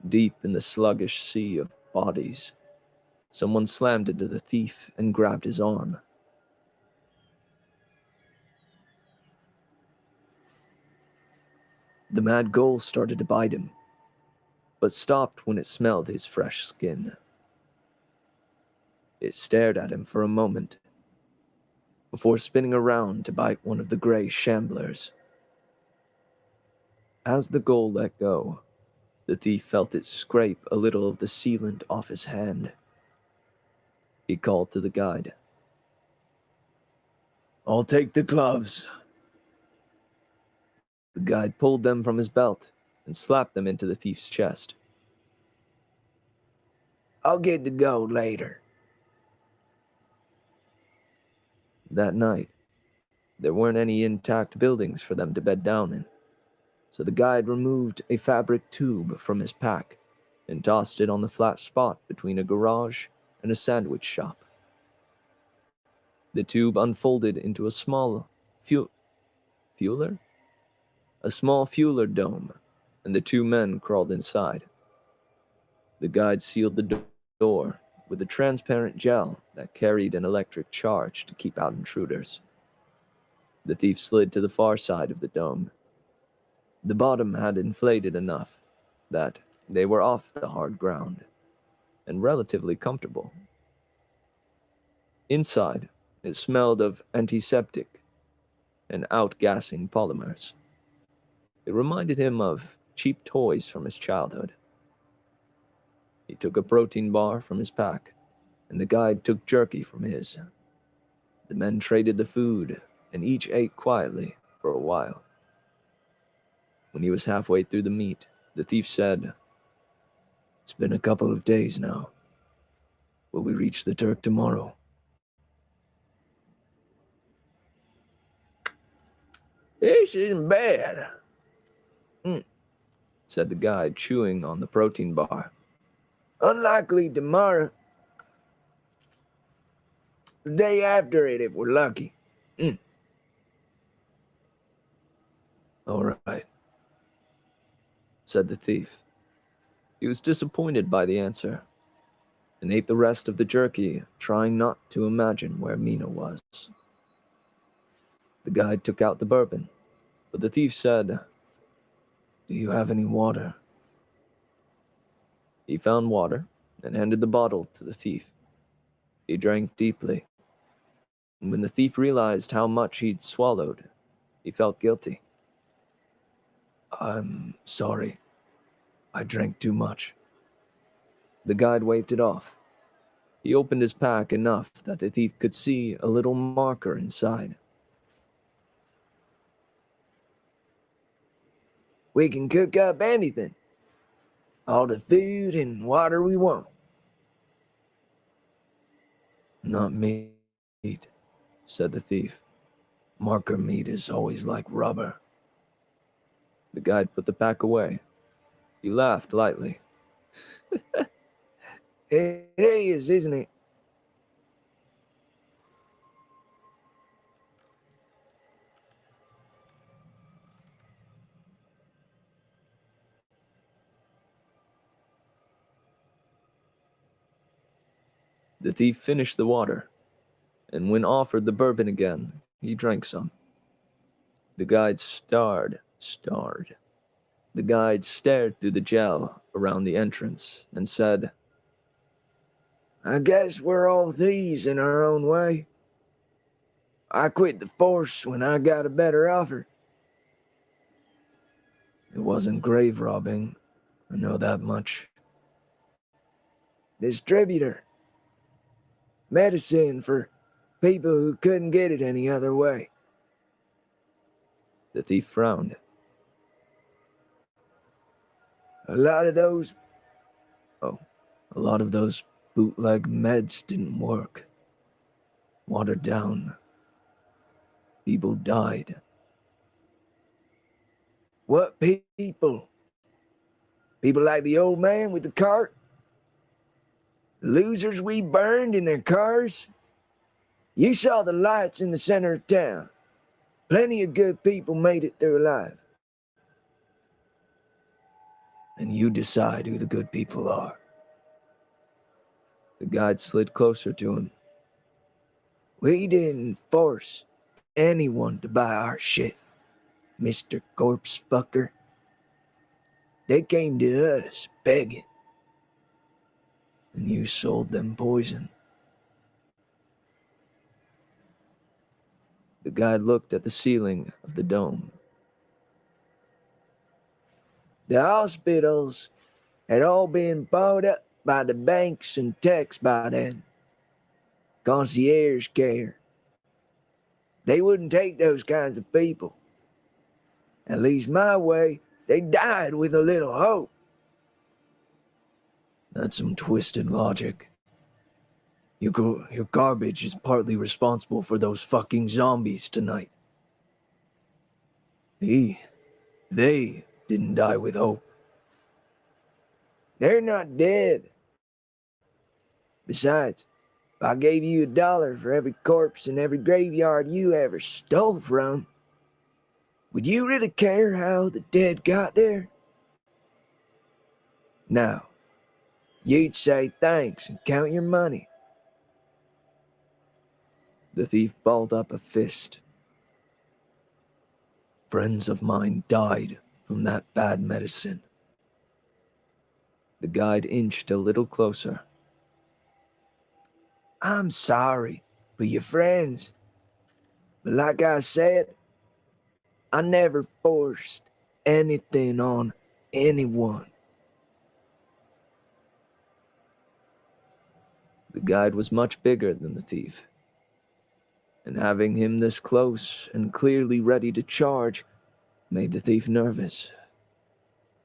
Deep in the sluggish sea of bodies, someone slammed into the thief and grabbed his arm. The mad ghoul started to bite him, but stopped when it smelled his fresh skin. It stared at him for a moment, before spinning around to bite one of the gray shamblers. As the ghoul let go, the thief felt it scrape a little of the sealant off his hand. He called to the guide. I'll take the gloves. The guide pulled them from his belt and slapped them into the thief's chest. "I'll get the gold later." That night, there weren't any intact buildings for them to bed down in, so the guide removed a fabric tube from his pack and tossed it on the flat spot between a garage and a sandwich shop. The tube unfolded into a small fueler? A small fueler dome, and the two men crawled inside. The guide sealed the door, with a transparent gel that carried an electric charge to keep out intruders. The thief slid to the far side of the dome. The bottom had inflated enough that they were off the hard ground and relatively comfortable. Inside, it smelled of antiseptic and outgassing polymers. It reminded him of cheap toys from his childhood. He took a protein bar from his pack, and the guide took jerky from his. The men traded the food, and each ate quietly for a while. When he was halfway through the meat, the thief said, "It's been a couple of days now. Will we reach the Turk tomorrow?" This isn't bad, said the guide, chewing on the protein bar. unlikely tomorrow. The day after it, if we're lucky. "All right," said the thief. He was disappointed by the answer and ate the rest of the jerky, trying not to imagine where Mina was. The guide took out the bourbon, but the thief said, "Do you have any water?" He found water and handed the bottle to the thief. He drank deeply, and when the thief realized how much he'd swallowed, he felt guilty. "I'm sorry. I drank too much." The guide waved it off. He opened his pack enough that the thief could see a little marker inside. We can cook up anything. All the food and water we want. "Not meat," said the thief. "Marker meat is always like rubber." The guide put the pack away. He laughed lightly. It is, isn't it? The thief finished the water, and when offered the bourbon again, he drank some. The guide stared. The guide stared through the gel around the entrance and said, I guess we're all thieves in our own way. I quit the force when I got a better offer. "It wasn't grave robbing, I know that much." Distributor. Medicine for people who couldn't get it any other way. The thief frowned. A lot of those A lot of those bootleg meds didn't work. Watered down. People died. what people? People like the old man with the cart? The losers we burned in their cars? You saw the lights in the center of town. Plenty of good people made it through alive. And you decide who the good people are. The guide slid closer to him. We didn't force anyone to buy our shit, Mr. Corpse Fucker. They came to us begging. And you sold them poison. The guide looked at the ceiling of the dome. The hospitals had all been bought up by the banks and techs by then. Concierge care. They wouldn't take those kinds of people. At least my way, they died with a little hope. That's some twisted logic. Your garbage is partly responsible for those fucking zombies tonight. They didn't die with hope. They're not dead. Besides, if I gave you $1 for every corpse in every graveyard you ever stole from, would you really care how the dead got there? Now, You'd say thanks and count your money. The thief balled up a fist. Friends of mine died from that bad medicine. The guide inched a little closer. I'm sorry for your friends, but like I said, I never forced anything on anyone. The guide was much bigger than the thief, and having him this close and clearly ready to charge made the thief nervous.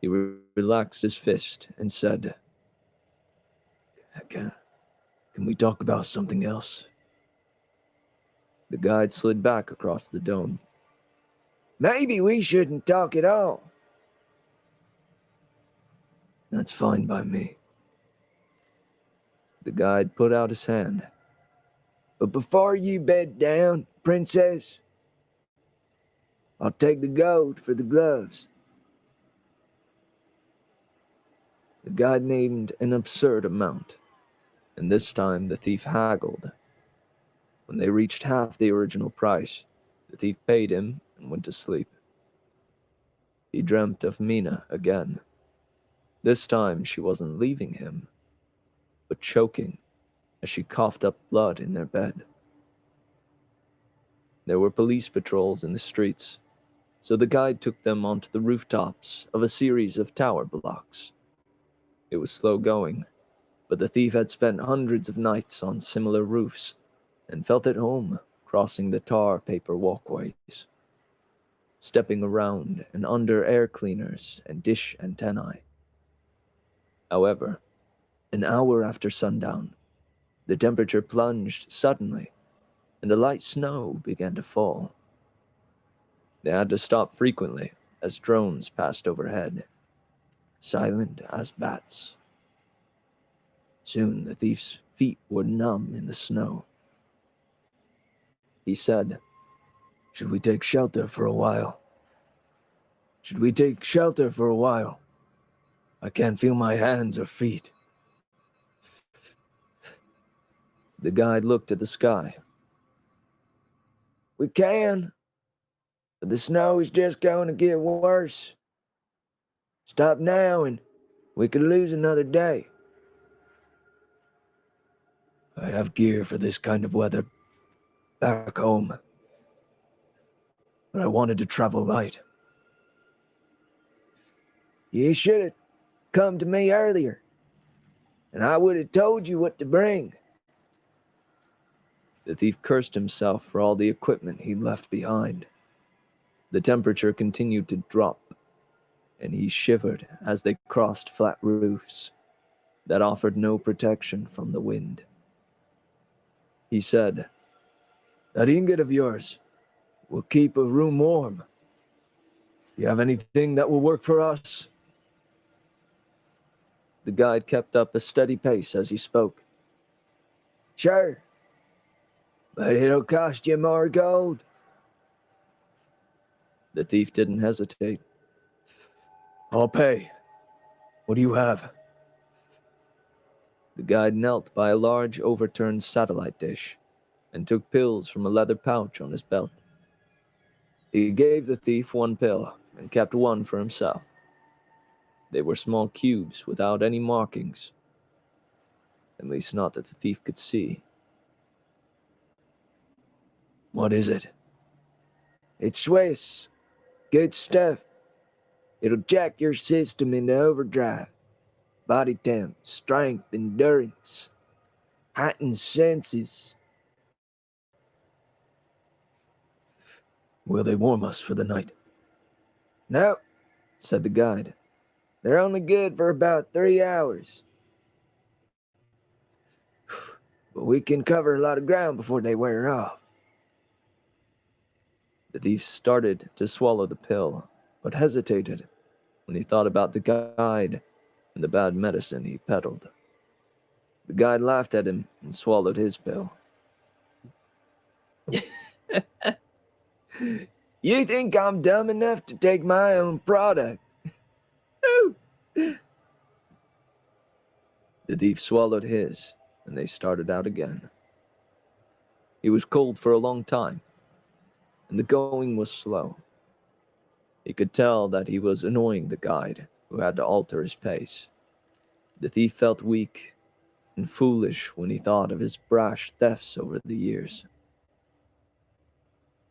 He relaxed his fist and said, Can we talk about something else? The guide slid back across the dome. Maybe we shouldn't talk at all. That's fine by me. The guide put out his hand. But before you bed down, princess, I'll take the gold for the gloves. The guide named an absurd amount, and this time the thief haggled. When they reached half the original price, the thief paid him and went to sleep. He dreamt of Mina again. This time she wasn't leaving him, but choking as she coughed up blood in their bed. There were police patrols in the streets, so the guide took them onto the rooftops of a series of tower blocks. It was slow going, but the thief had spent hundreds of nights on similar roofs and felt at home crossing the tar paper walkways, stepping around and under air cleaners and dish antennae. However, an hour after sundown, the temperature plunged suddenly, and a light snow began to fall. They had to stop frequently as drones passed overhead, silent as bats. Soon the thief's feet were numb in the snow. He said, Should we take shelter for a while? Should we take shelter for a while? I can't feel my hands or feet. The guide looked at the sky. We can, but the snow is just going to get worse. Stop now and we could lose another day. I have gear for this kind of weather back home, but I wanted to travel light. You should have come to me earlier, and I would have told you what to bring. The thief cursed himself for all the equipment he'd left behind. The temperature continued to drop, and he shivered as they crossed flat roofs that offered no protection from the wind. He said, That ingot of yours will keep a room warm. You have anything that will work for us? The guide kept up a steady pace as he spoke. Sure, but it'll cost you more gold. The thief didn't hesitate. I'll pay. What do you have? The guide knelt by a large overturned satellite dish and took pills from a leather pouch on his belt. He gave the thief one pill and kept one for himself. They were small cubes without any markings, at least not that the thief could see. What is it? It's Swiss. Good stuff. It'll jack your system into overdrive. Body temp, strength, endurance, heightened senses. Will they warm us for the night? No, said the guide. They're only good for about 3 hours. But we can cover a lot of ground before they wear off. The thief started to swallow the pill, but hesitated when he thought about the guide and the bad medicine he peddled. The guide laughed at him and swallowed his pill. You think I'm dumb enough to take my own product? The The thief swallowed his, and they started out again. He was cold for a long time, and the going was slow. He could tell that he was annoying the guide, who had to alter his pace. The thief felt weak and foolish when he thought of his brash thefts over the years.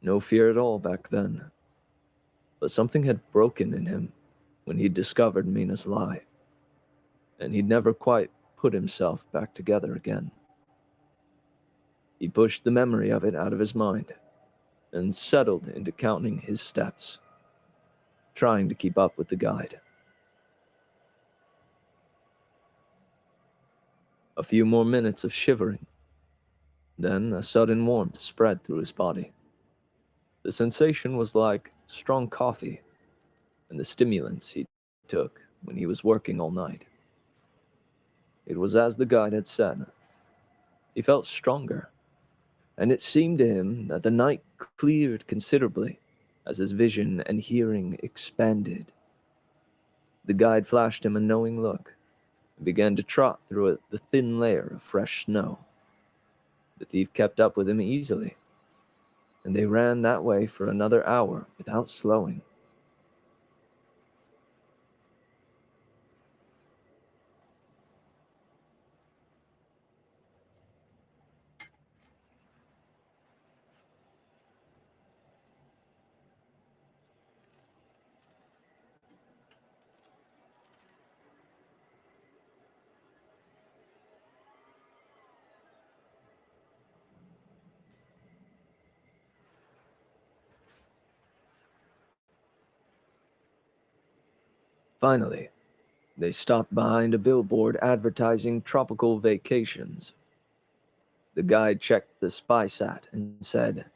No fear at all back then, but something had broken in him when he discovered Mina's lie, and he'd never quite put himself back together again. He pushed the memory of it out of his mind and settled into counting his steps, trying to keep up with the guide. A few more minutes of shivering, then a sudden warmth spread through his body. The sensation was like strong coffee and the stimulants he took when he was working all night. It was as the guide had said. He felt stronger, and it seemed to him that the night cleared considerably as his vision and hearing expanded. The guide flashed him a knowing look and began to trot through the thin layer of fresh snow. The thief kept up with him easily, and they ran that way for another hour without slowing. Finally, they stopped behind a billboard advertising tropical vacations. The guide checked the spy sat and said,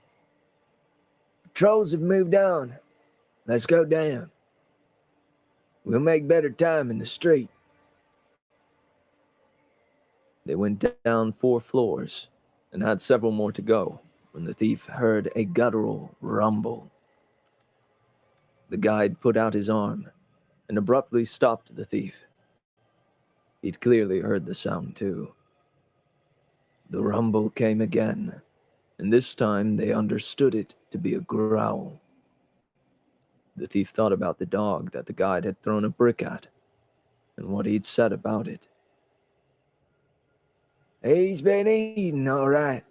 "Patrols have moved on. Let's go down. We'll make better time in the street." They went down 4 floors and had several more to go when the thief heard a guttural rumble. The guide put out his arm and abruptly stopped the thief. He'd clearly heard the sound too. The rumble came again, and this time they understood it to be a growl. The thief thought about the dog that the guide had thrown a brick at, and what he'd said about it. "He's been eating, all right."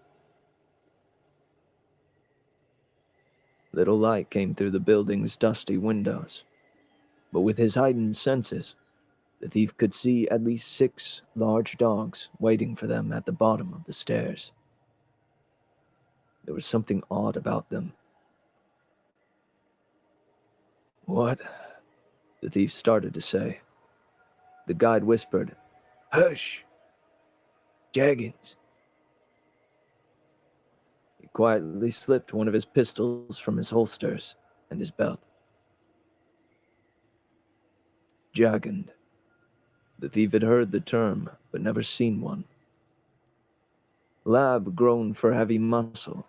Little light came through the building's dusty windows, but with his heightened senses, the thief could see at least 6 large dogs waiting for them at the bottom of the stairs. There was something odd about them. "What?" the thief started to say. The guide whispered, "Hush! Jaggins." He quietly slipped one of his pistols from his holsters and his belt. Jagend. The thief had heard the term, but never seen one. Lab grown for heavy muscle.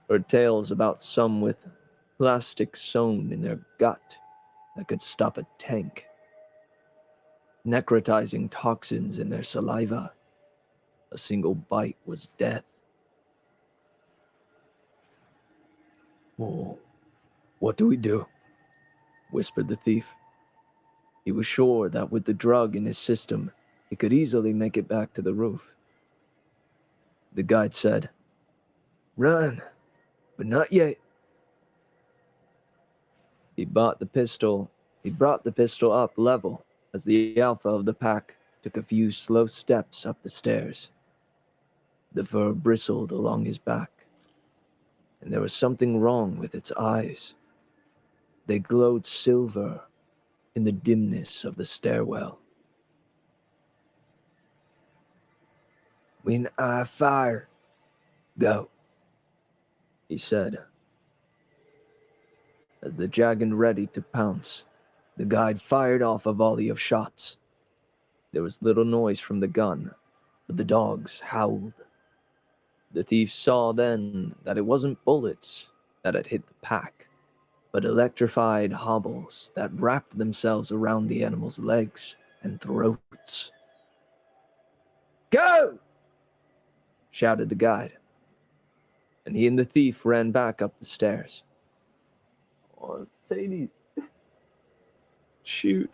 Heard tales about some with plastic sewn in their gut that could stop a tank. Necrotizing toxins in their saliva. A single bite was death. "Oh, what do we do?" whispered the thief. He was sure that with the drug in his system, he could easily make it back to the roof. The guide said, "Run, but not yet." He brought the pistol up level as the alpha of the pack took a few slow steps up the stairs. The fur bristled along his back, and there was something wrong with its eyes. They glowed silver in the dimness of the stairwell. "When I fire, go," he said. As the Jagend ready to pounce, the guide fired off a volley of shots. There was little noise from the gun, but the dogs howled. The thief saw then that it wasn't bullets that had hit the pack, but electrified hobbles that wrapped themselves around the animal's legs and throats. "Go!" shouted the guide, and he and the thief ran back up the stairs. Oh, Sadie. Shoot.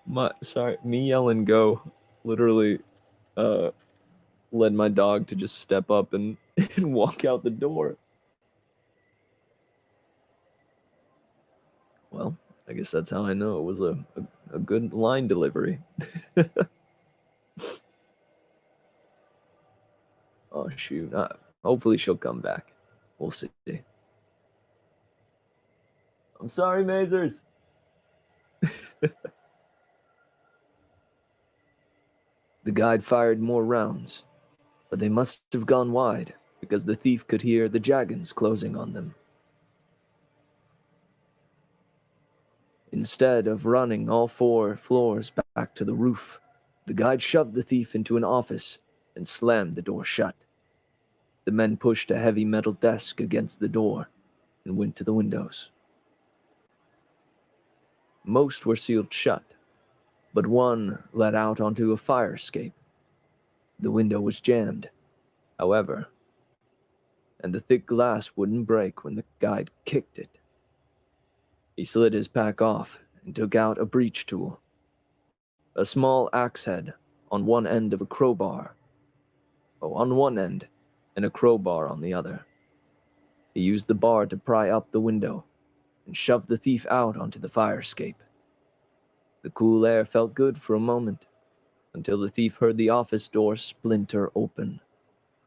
Me yelling go literally led my dog to just step up and, and walk out the door. Well, I guess that's how I know it was a good line delivery. Oh, shoot. Hopefully she'll come back. We'll see. I'm sorry, Mazers. The guide fired more rounds, but they must have gone wide because the thief could hear the Jaggans closing on them. Instead of running all 4 floors back to the roof, the guide shoved the thief into an office and slammed the door shut. The men pushed a heavy metal desk against the door and went to the windows. Most were sealed shut, but one led out onto a fire escape. The window was jammed, however, and the thick glass wouldn't break when the guide kicked it. He slid his pack off and took out a breach tool, a small axe head on one end of a crowbar. On one end, and a crowbar on the other. He used the bar to pry up the window and shoved the thief out onto the fire escape. The cool air felt good for a moment, until the thief heard the office door splinter open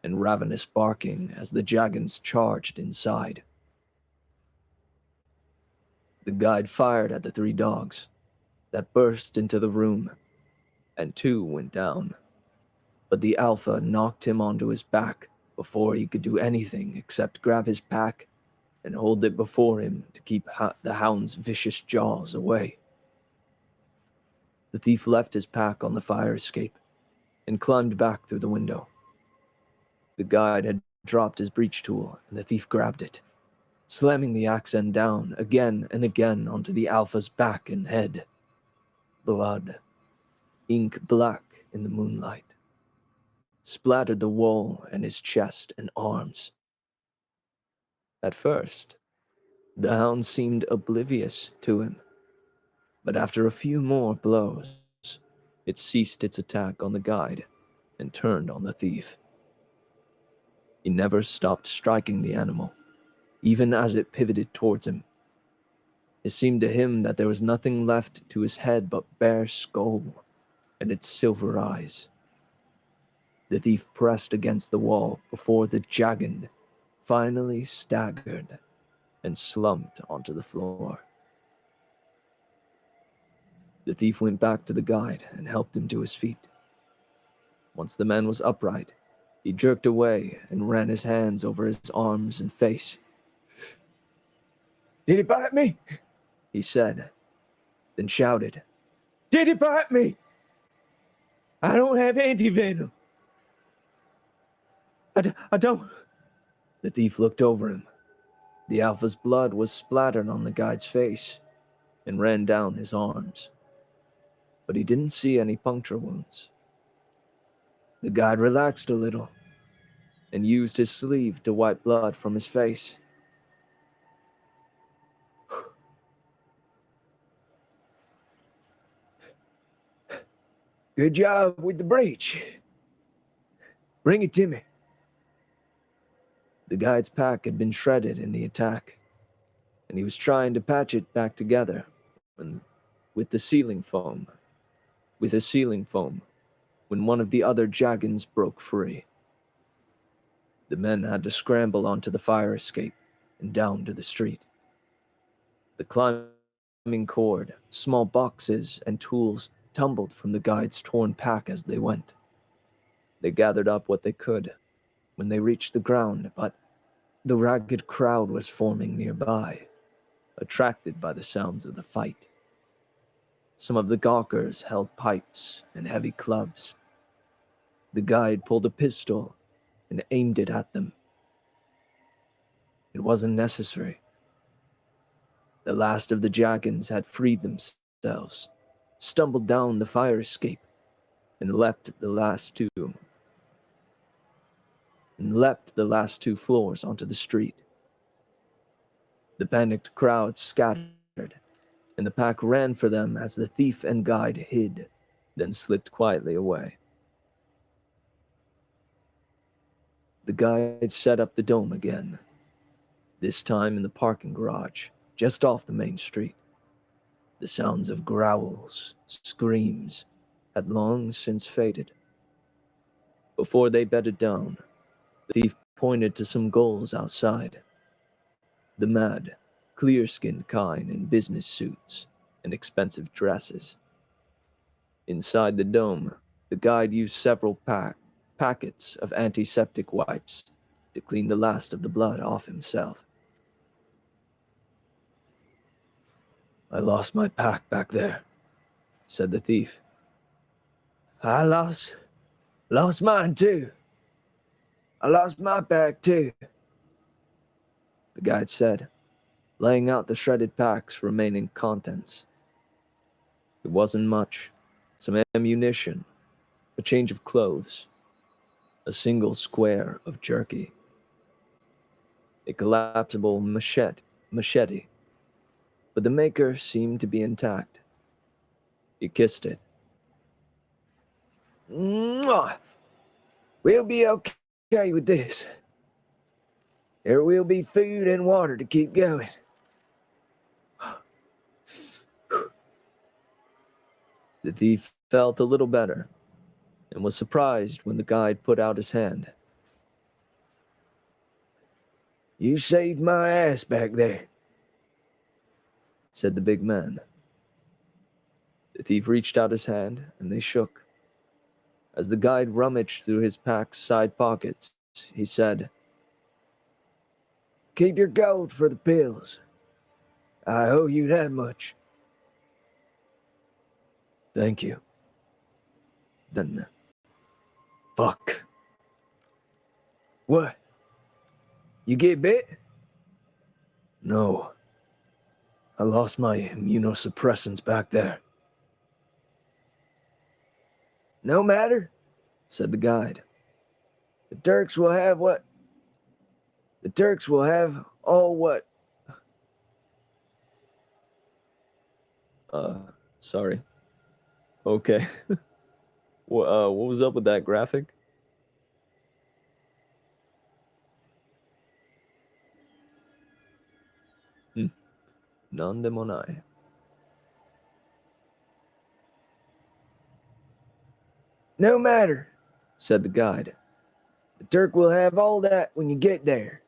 and ravenous barking as the Jaggans charged inside. The guide fired at the 3 dogs that burst into the room, and 2 went down. But the alpha knocked him onto his back before he could do anything except grab his pack and hold it before him to keep the hound's vicious jaws away. The thief left his pack on the fire escape and climbed back through the window. The guide had dropped his breach tool, and the thief grabbed it, slamming the axe end down again and again onto the alpha's back and head. Blood, ink black in the moonlight, splattered the wall and his chest and arms. At first, the hound seemed oblivious to him, but after a few more blows, it ceased its attack on the guide and turned on the thief. He never stopped striking the animal, even as it pivoted towards him. It seemed to him that there was nothing left to his head but bare skull and its silver eyes. The thief pressed against the wall before the Jaggan finally staggered and slumped onto the floor. The thief went back to the guide and helped him to his feet. Once the man was upright, he jerked away and ran his hands over his arms and face. "Did he bite me?" he said, then shouted, "Did he bite me? I don't have anti-venom. I don't." The thief looked over him. The alpha's blood was splattered on the guide's face and ran down his arms, but he didn't see any puncture wounds. The guide relaxed a little and used his sleeve to wipe blood from his face. "Good job with the breach. Bring it to me." The guide's pack had been shredded in the attack, and he was trying to patch it back together with a ceiling foam, when one of the other Jaggans broke free. The men had to scramble onto the fire escape and down to the street. The climbing cord, small boxes, and tools tumbled from the guide's torn pack as they went. They gathered up what they could when they reached the ground, but the ragged crowd was forming nearby, attracted by the sounds of the fight. Some of the gawkers held pipes and heavy clubs. The guide pulled a pistol and aimed it at them. It wasn't necessary. The last of the Jackins had freed themselves, stumbled down the fire escape, and leapt the last two floors onto the street. The panicked crowd scattered, and the pack ran for them as the thief and guide hid, then slipped quietly away. The guide set up the dome again, this time in the parking garage, just off the main street. The sounds of growls, screams, had long since faded. Before they bedded down, the thief pointed to some ghouls outside. The mad, clear-skinned kind in business suits and expensive dresses. Inside the dome, the guide used several packets of antiseptic wipes to clean the last of the blood off himself. "I lost my pack back there," said the thief. "I lost mine too. I lost my pack too," the guide said, laying out the shredded pack's remaining contents. It wasn't much. Some ammunition, a change of clothes, a single square of jerky, a collapsible machete, but the maker seemed to be intact. He kissed it. "Mwah! We'll be okay with this. There will be food and water to keep going." The thief felt a little better and was surprised when the guide put out his hand. "You saved my ass back there," said the big man. The thief reached out his hand and they shook. As the guide rummaged through his pack's side pockets, he said, "Keep your gold for the pills. I owe you that much." "Thank you." Then, fuck. "What? You get bit?" "No. I lost my immunosuppressants back there." "No matter," said the guide. The Turks will have all what?" Sorry. Okay. What was up with that graphic? Non demonai. "No matter," said the guide. "The Turk will have all that when you get there."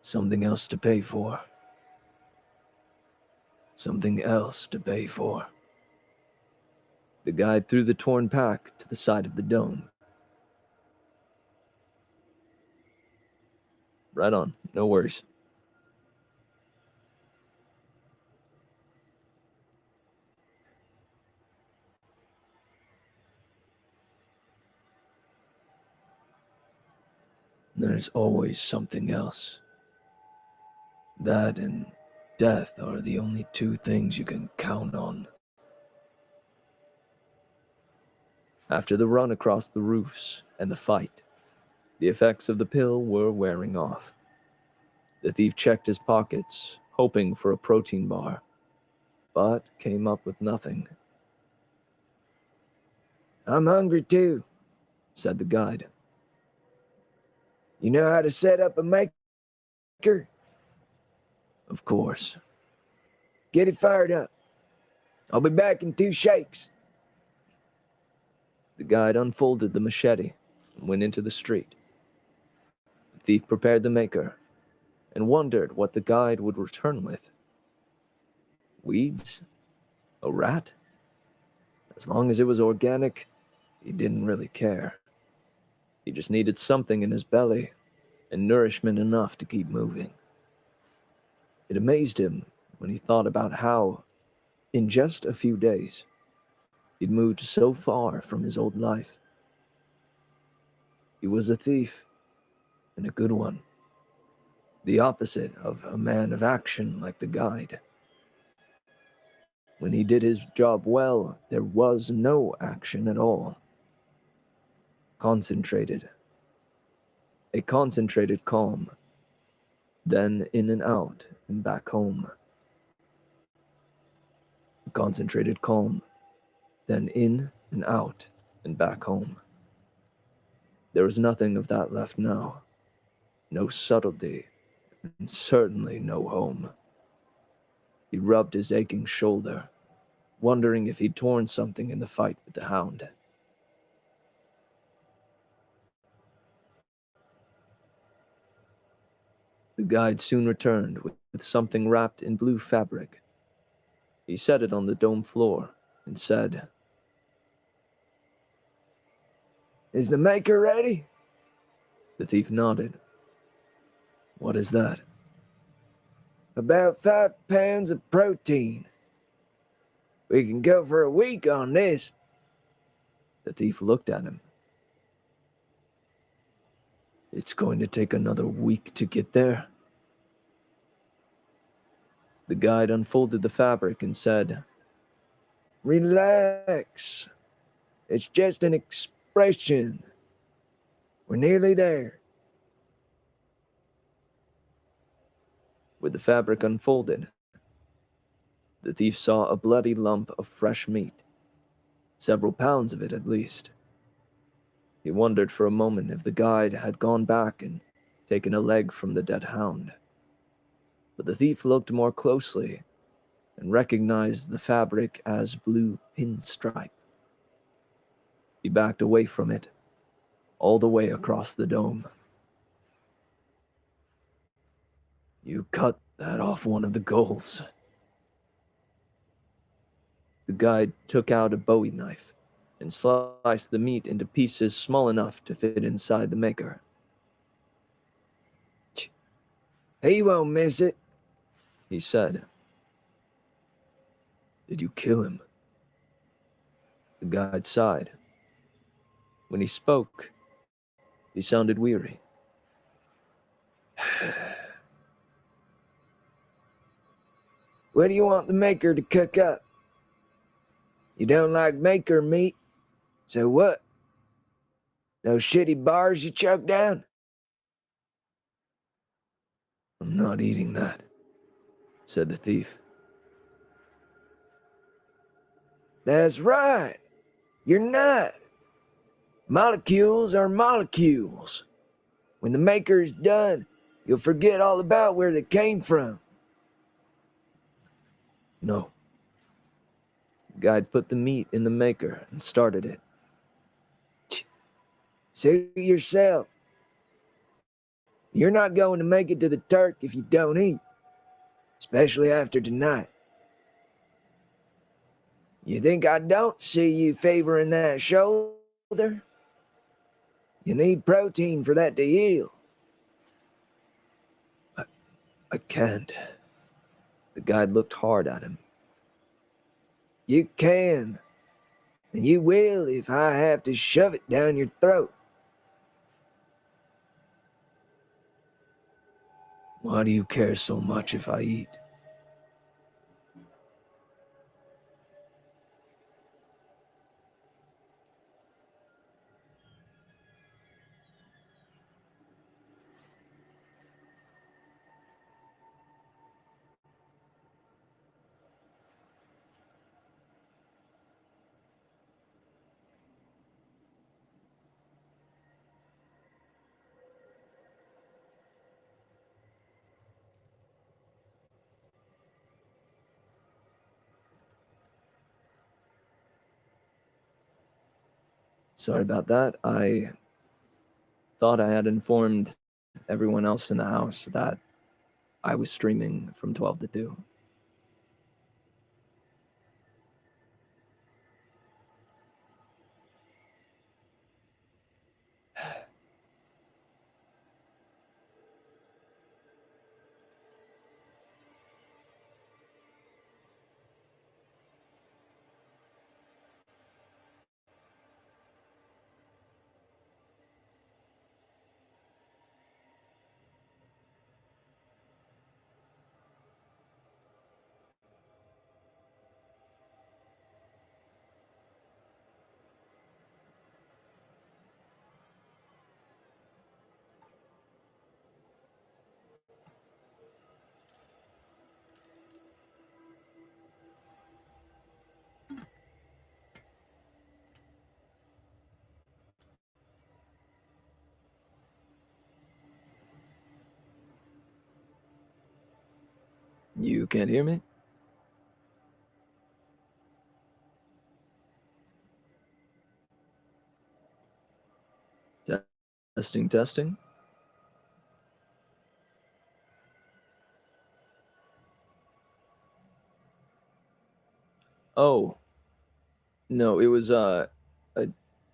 "Something else to pay for. Something else to pay for." The guide threw the torn pack to the side of the dome. "Right on, no worries." "There's always something else. That and death are the only two things you can count on." After the run across the roofs and the fight, the effects of the pill were wearing off. The thief checked his pockets, hoping for a protein bar, but came up with nothing. "I'm hungry too," said the guide. "You know how to set up a maker?" "Of course." "Get it fired up. I'll be back in 2 shakes." The guide unfolded the machete and went into the street. The thief prepared the maker and wondered what the guide would return with. Weeds? A rat? As long as it was organic, he didn't really care. He just needed something in his belly and nourishment enough to keep moving. It amazed him when he thought about how, in just a few days, he'd moved so far from his old life. He was a thief, and a good one. The opposite of a man of action like the guide. When he did his job well, there was no action at all. Concentrated. A concentrated calm. Then in and out and back home. A concentrated calm. Then in and out and back home. There was nothing of that left now. No subtlety, and certainly no home. He rubbed his aching shoulder, wondering if he'd torn something in the fight with the hound. The guide soon returned with something wrapped in blue fabric. He set it on the dome floor and said, "Is the maker ready?" The thief nodded. "What is that?" "About 5 pounds of protein. We can go for a week on this." The thief looked at him. "It's going to take another week to get there." The guide unfolded the fabric and said, "Relax. It's just an expression. We're nearly there." With the fabric unfolded, the thief saw a bloody lump of fresh meat, several pounds of it at least. He wondered for a moment if the guide had gone back and taken a leg from the dead hound. But the thief looked more closely and recognized the fabric as blue pinstripe. He backed away from it, all the way across the dome. "You cut that off one of the goals." The guide took out a bowie knife and sliced the meat into pieces small enough to fit inside the maker. "He won't miss it," he said. "Did you kill him?" The guide sighed. When he spoke, he sounded weary. "What do you want the maker to cook up? You don't like maker meat, so what? Those shitty bars you choked down?" "I'm not eating that," said the thief. "That's right. You're not. Molecules are molecules. When the maker is done, you'll forget all about where they came from." "No." The guide put the meat in the maker and started it. "Suit yourself. You're not going to make it to the Turk if you don't eat, especially after tonight. You think I don't see you favoring that shoulder? You need protein for that to heal." I can't." The guide looked hard at him. "You can, and you will if I have to shove it down your throat." "Why do you care so much if I eat?" Sorry about that. I thought I had informed everyone else in the house that I was streaming from 12 to 2. You can't hear me? Testing, testing. Oh, no, it was I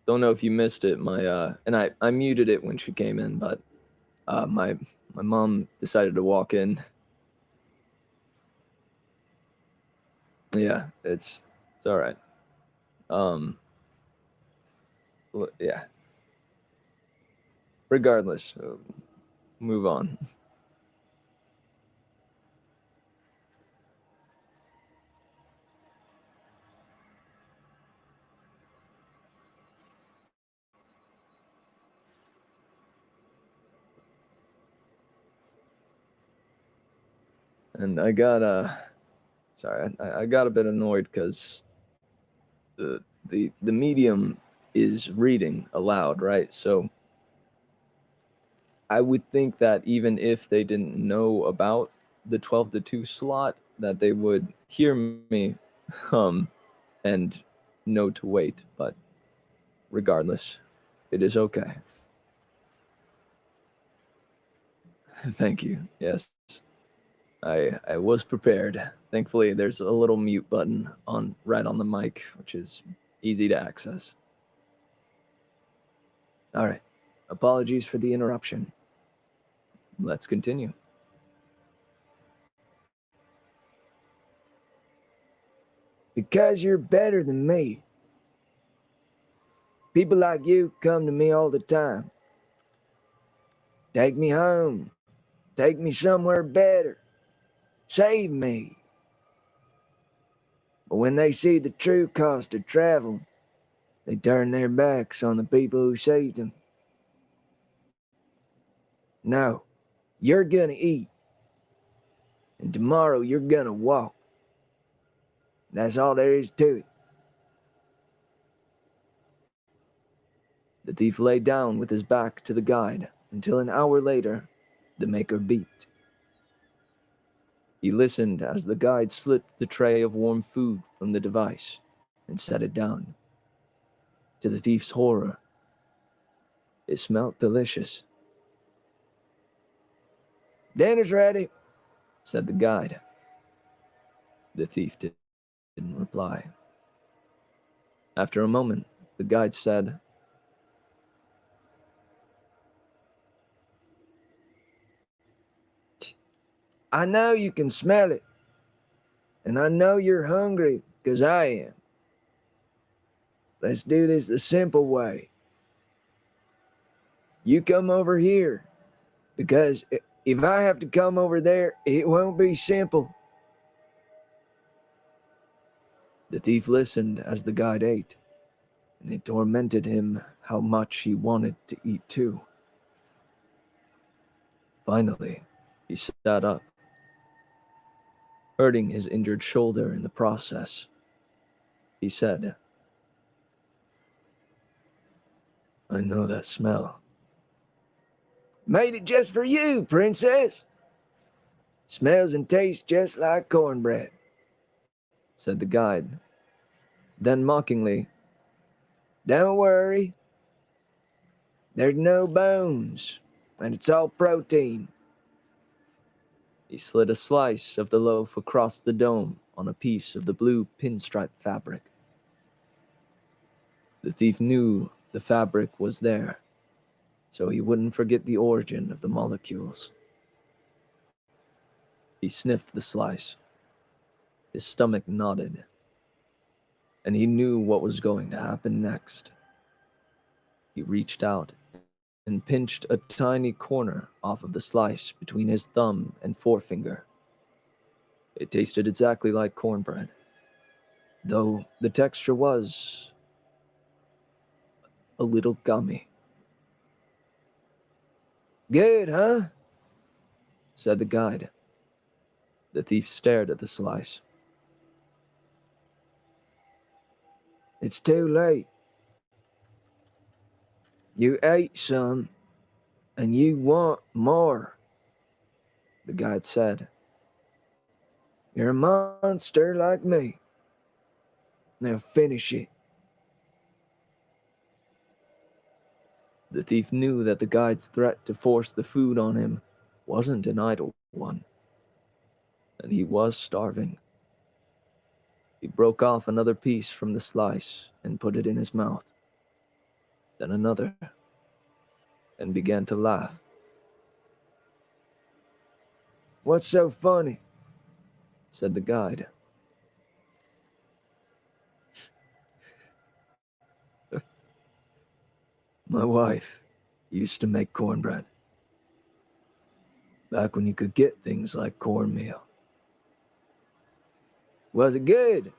don't know if you missed it. And I muted it when she came in, but my mom decided to walk in. Yeah, it's all right. Um, yeah. Regardless, move on. And I got sorry, I got a bit annoyed because the medium is reading aloud, right? So I would think that even if they didn't know about the 12 to 2 slot, that they would hear me um and know to wait, but regardless, it is okay. Thank you. Yes. I was prepared. Thankfully, there's a little mute button on right on the mic, which is easy to access. All right. Apologies for the interruption. Let's continue. Because you're better than me. People like you come to me all the time. Take me home. Take me somewhere better. Save me. But when they see the true cost of travel, they turn their backs on the people who saved them. No, you're gonna eat. And tomorrow you're gonna walk. That's all there is to it. The thief lay down with his back to the guide until an hour later, the maker beeped. He listened as the guide slipped the tray of warm food from the device and set it down. To the thief's horror, it smelled delicious. Dinner's ready, said the guide. The thief didn't reply. After a moment, the guide said, I know you can smell it. And I know you're hungry, because I am. Let's do this the simple way. You come over here, because if I have to come over there, it won't be simple. The thief listened as the guide ate, and it tormented him how much he wanted to eat too. Finally, he sat up, hurting his injured shoulder in the process. He said, I know that smell. Made it just for you, princess. Smells and tastes just like cornbread, said the guide. Then mockingly, don't worry. There's no bones, and it's all protein. he slid a slice of the loaf across the dome on a piece of the blue pinstripe fabric. The thief knew the fabric was there, so he wouldn't forget the origin of the molecules. He sniffed the slice. His stomach nodded, and he knew what was going to happen next. He reached out and pinched a tiny corner off of the slice between his thumb and forefinger. It tasted exactly like cornbread, though the texture was a little gummy. Good, huh? Said the guide. The thief stared at the slice. It's too late. You ate some, and you want more, The guide said. You're a monster like me. Now finish it. The thief knew that the guide's threat to force the food on him wasn't an idle one, and he was starving. He broke off another piece from the slice and put it in his mouth, then another, and began to laugh. What's so funny? Said the guide. My wife used to make cornbread. Back when you could get things like cornmeal. Was it good?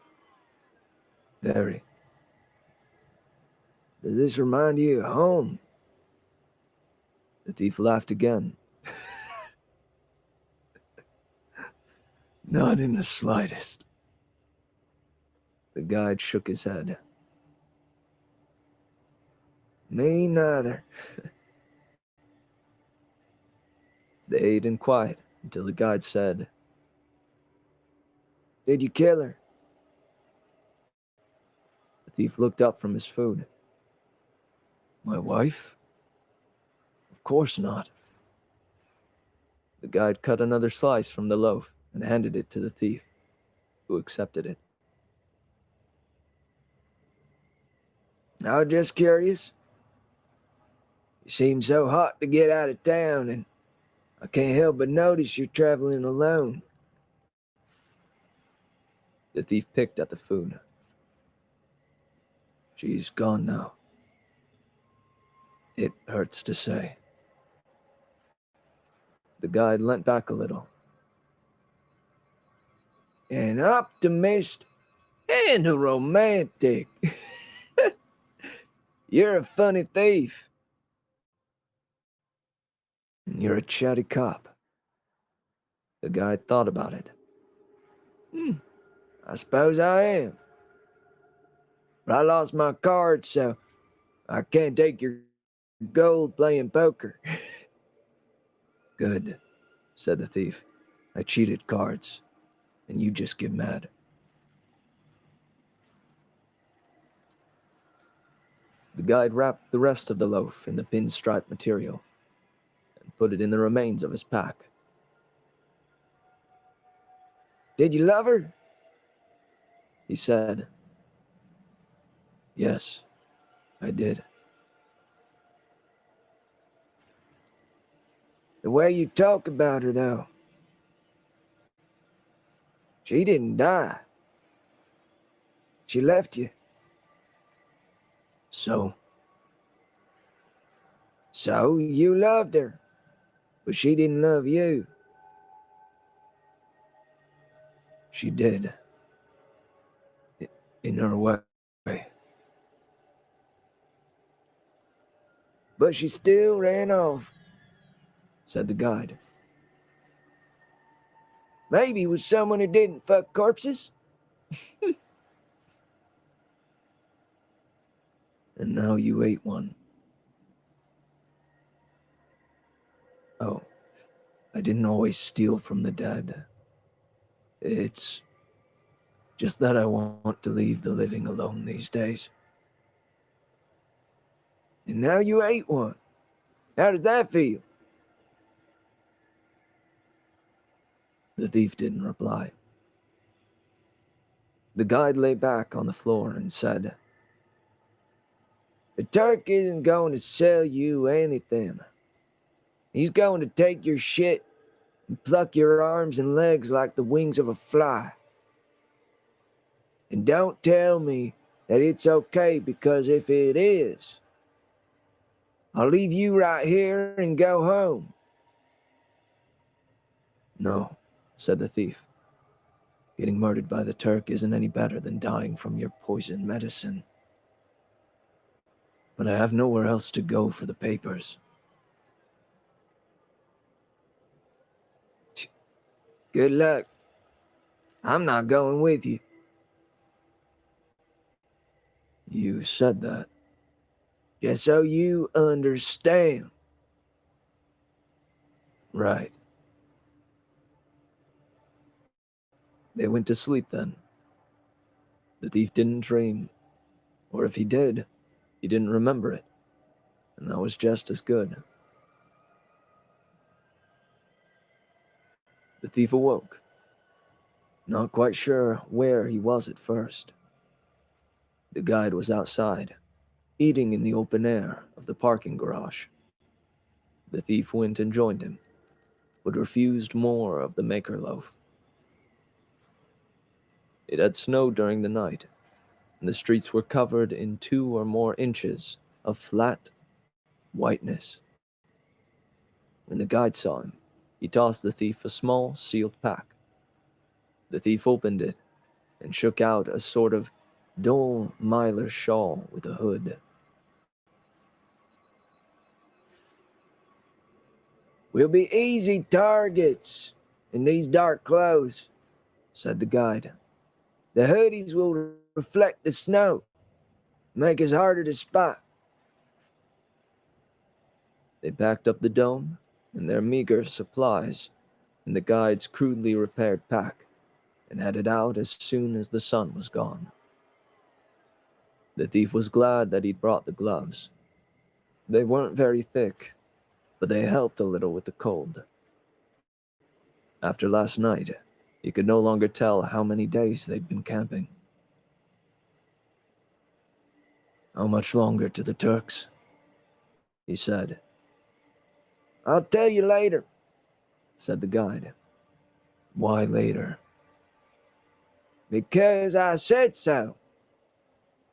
Very. Does this remind you of home? The thief laughed again. Not in the slightest. The guide shook his head. Me neither. They ate in quiet until the guide said, Did you kill her? The thief looked up from his food. My wife? Of course not. The guide cut another slice from the loaf and handed it to the thief, who accepted it. I was just curious. You seem so hot to get out of town, and I can't help but notice you're traveling alone. The thief picked at the food. She's gone now. It hurts to say. The guide leant back a little. An optimist and a romantic. You're a funny thief. And you're a chatty cop. The guide thought about it. I suppose I am. But I lost my card, so I can't take your gold playing poker. Good, said the thief. I cheated cards, and you just get mad. The guide wrapped the rest of the loaf in the pinstripe material and put it in the remains of his pack. Did you love her? He said, Yes, I did. The way you talk about her, though. She didn't die. She left you. So You loved her, but she didn't love you. she did. In her way. But she still ran off, Said the guide. maybe with someone who didn't fuck corpses. And now you ate one. Oh, I didn't always steal from the dead. It's just that I want to leave the living alone these days. And now you ate one. How does that feel? The thief didn't reply. The guide lay back on the floor and said, The Turk isn't going to sell you anything. He's going to take your shit and pluck your arms and legs like the wings of a fly. And don't tell me that it's okay, because if it is, I'll leave you right here and go home. No, said the thief. Getting murdered by the Turk isn't any better than dying from your poison medicine. But I have nowhere else to go for the papers. Good luck. I'm not going with you. You said that. Just so you understand. Right. They went to sleep then. The thief didn't dream, or if he did, he didn't remember it, and that was just as good. The thief awoke, not quite sure where he was at first. The guide was outside, eating in the open air of the parking garage. The thief went and joined him, but refused more of the maker loaf. It had snowed during the night, and the streets were covered in 2 or more inches of flat whiteness. When the guide saw him, he tossed the thief a small sealed pack. The thief opened it and shook out a sort of dull mylar shawl with a hood. We'll be easy targets in these dark clothes, said the guide. The hoodies will reflect the snow, make us harder to spot. They packed up the dome and their meager supplies in the guide's crudely repaired pack and headed out as soon as the sun was gone. The thief was glad that he'd brought the gloves. They weren't very thick, but they helped a little with the cold. After last night, he could no longer tell how many days they'd been camping. "How much longer to the Turks?" he said. I'll tell you later, said the guide. "Why later?" because I said so.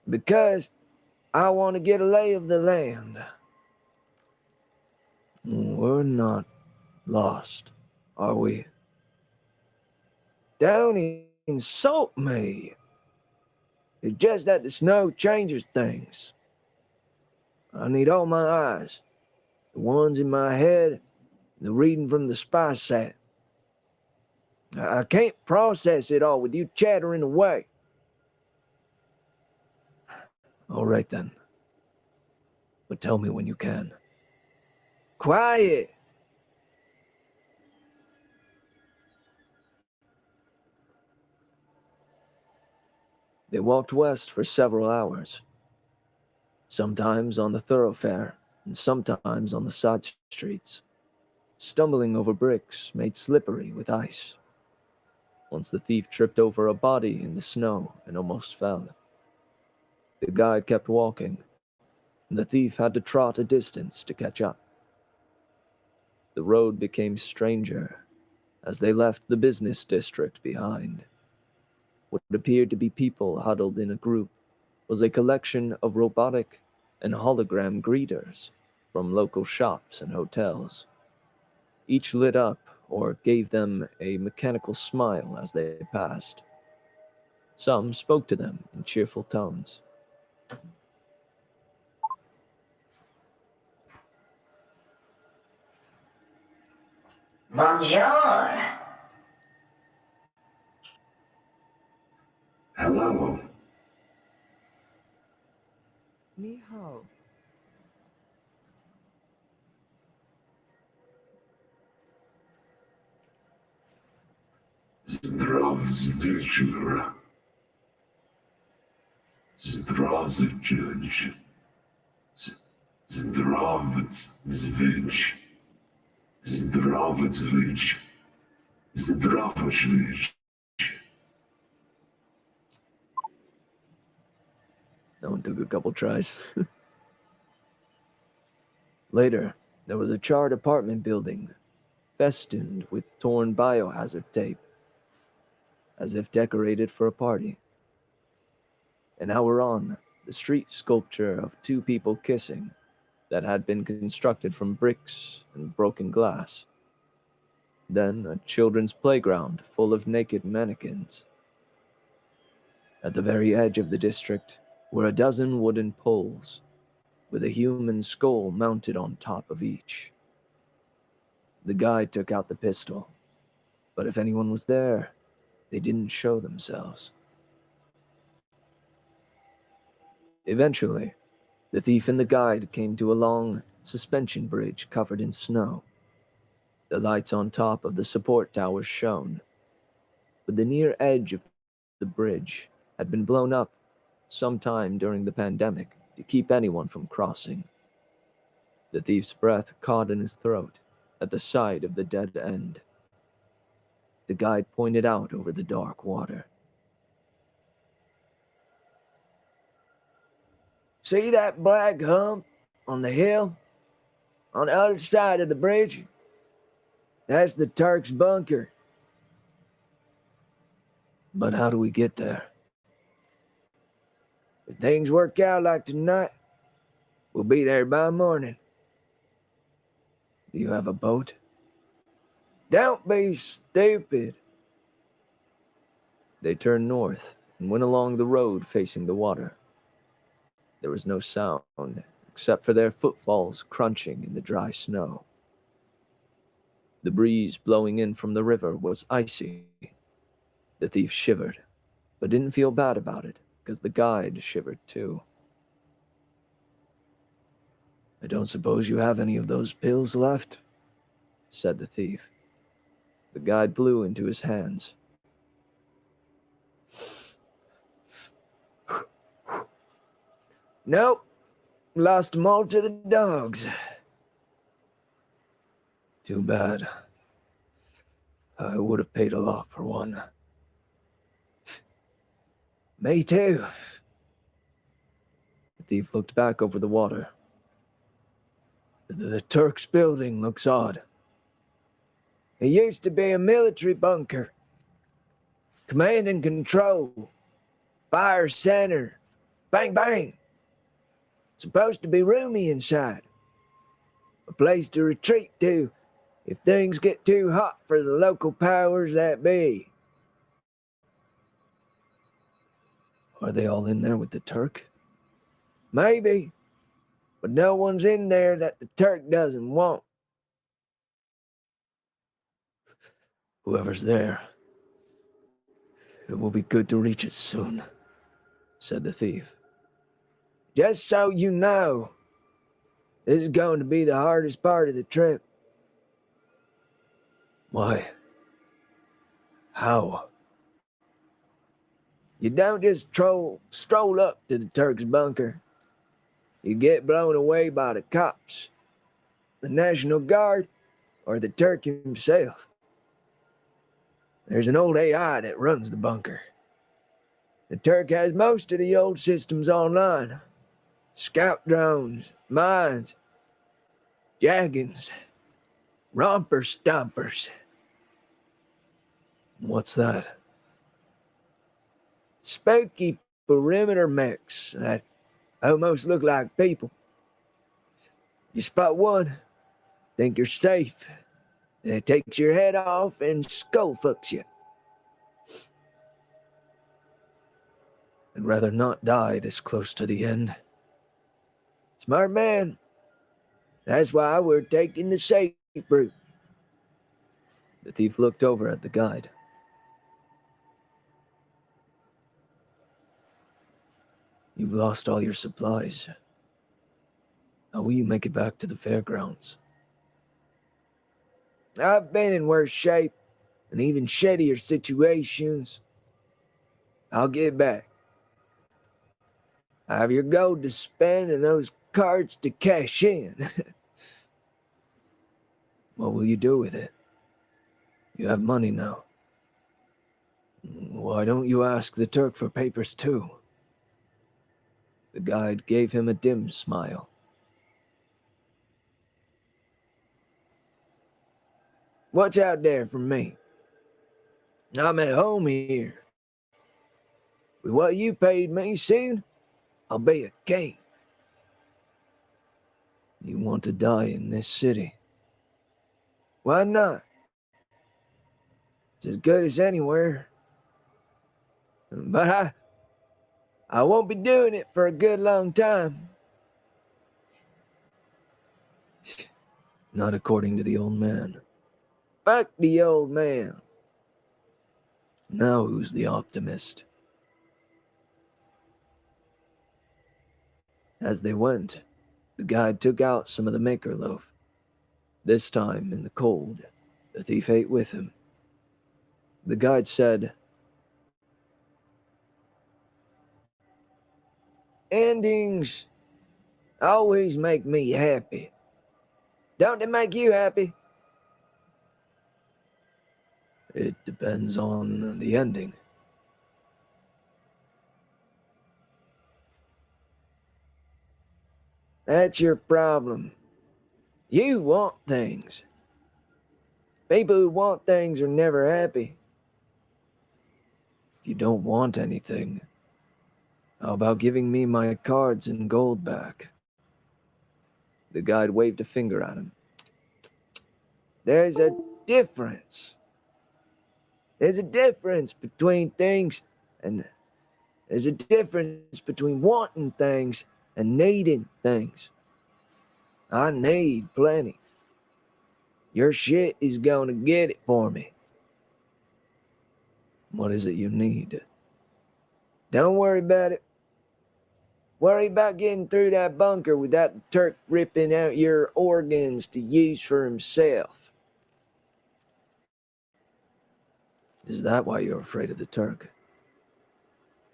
Because I want to get a lay of the land. We're not lost, are we? Don't insult me. It's just that the snow changes things. I need all my eyes, the ones in my head, and the reading from the spy sat. I can't process it all with you chattering away. All right then. But tell me when you can. Quiet. They walked west for several hours, sometimes on the thoroughfare and sometimes on the side streets, stumbling over bricks made slippery with ice. Once the thief tripped over a body in the snow and almost fell. The guide kept walking, and the thief had to trot a distance to catch up. The road became stranger as they left the business district behind. What appeared to be people huddled in a group was a collection of robotic and hologram greeters from local shops and hotels. Each lit up or gave them a mechanical smile as they passed. Some spoke to them in cheerful tones. Bonjour. Hello. Ni hao. Zdravstvuyur. Zdravstvuyur. Zdravstvuyur. Zdravstvuyur. Zdravstvuyur. That one took a couple tries. Later, there was a charred apartment building, festooned with torn biohazard tape, as if decorated for a party. An hour on, the street sculpture of 2 people kissing that had been constructed from bricks and broken glass. Then a children's playground full of naked mannequins. At the very edge of the district were a dozen wooden poles, with a human skull mounted on top of each. The guide took out the pistol, but if anyone was there, they didn't show themselves. Eventually, the thief and the guide came to a long suspension bridge covered in snow. The lights on top of the support towers shone, but the near edge of the bridge had been blown up sometime during the pandemic to keep anyone from crossing. The thief's breath caught in his throat at the sight of the dead end. The guide pointed out over the dark water. See that black hump on the hill? On the other side of the bridge? That's the Turk's bunker. But how do we get there? If things work out like tonight, we'll be there by morning. Do you have a boat? Don't be stupid. They turned north and went along the road facing the water. There was no sound except for their footfalls crunching in the dry snow. The breeze blowing in from the river was icy. The thief shivered, but didn't feel bad about it because the guide shivered too. I don't suppose you have any of those pills left? Said the thief. The guide blew into his hands. Nope. Lost them all to the dogs. Too bad. I would have paid a lot for one. Me too. The thief looked back over the water. The Turk's building looks odd. It used to be a military bunker. Command and control. Fire center. Bang, bang. Supposed to be roomy inside. A place to retreat to if things get too hot for the local powers that be. Are they all in there with the Turk? Maybe. But no one's in there that the Turk doesn't want. Whoever's there, it will be good to reach it soon, said the thief. Just so you know, this is going to be the hardest part of the trip. Why? How? You don't just stroll up to the Turk's bunker. You get blown away by the cops, the National Guard, or the Turk himself. There's an old AI that runs the bunker. The Turk has most of the old systems online. Scout drones, mines, Jaggins, romper stompers. What's that? Spooky perimeter mechs that almost look like people. You spot one, think you're safe, then it takes your head off and skull fucks you. I'd rather not die this close to the end. Smart man. That's why we're taking the safe route. The thief looked over at the guide. You've lost all your supplies. How will you make it back to the fairgrounds? I've been in worse shape and even shittier situations. I'll get back. I have your gold to spend and those cards to cash in. What will you do with it? You have money now. Why don't you ask the Turk for papers too? The guide gave him a dim smile. What's out there for me? I'm at home here. With what you paid me soon, I'll be a king. You want to die in this city? Why not? It's as good as anywhere. But I won't be doing it for a good long time. Not according to the old man. Fuck the old man. Now who's the optimist? As they went, the guide took out some of the maker loaf. This time, in the cold, the thief ate with him. The guide said Endings always make me happy. Don't they make you happy? It depends on the ending. That's your problem. You want things. People who want things are never happy. If you don't want anything, how about giving me my cards and gold back? The guide waved a finger at him. There's a difference. There's a difference between things, and there's a difference between wanting things and needing things. I need plenty. Your shit is gonna get it for me. What is it you need? Don't worry about it. Worry about getting through that bunker without the Turk ripping out your organs to use for himself. Is that why you're afraid of the Turk?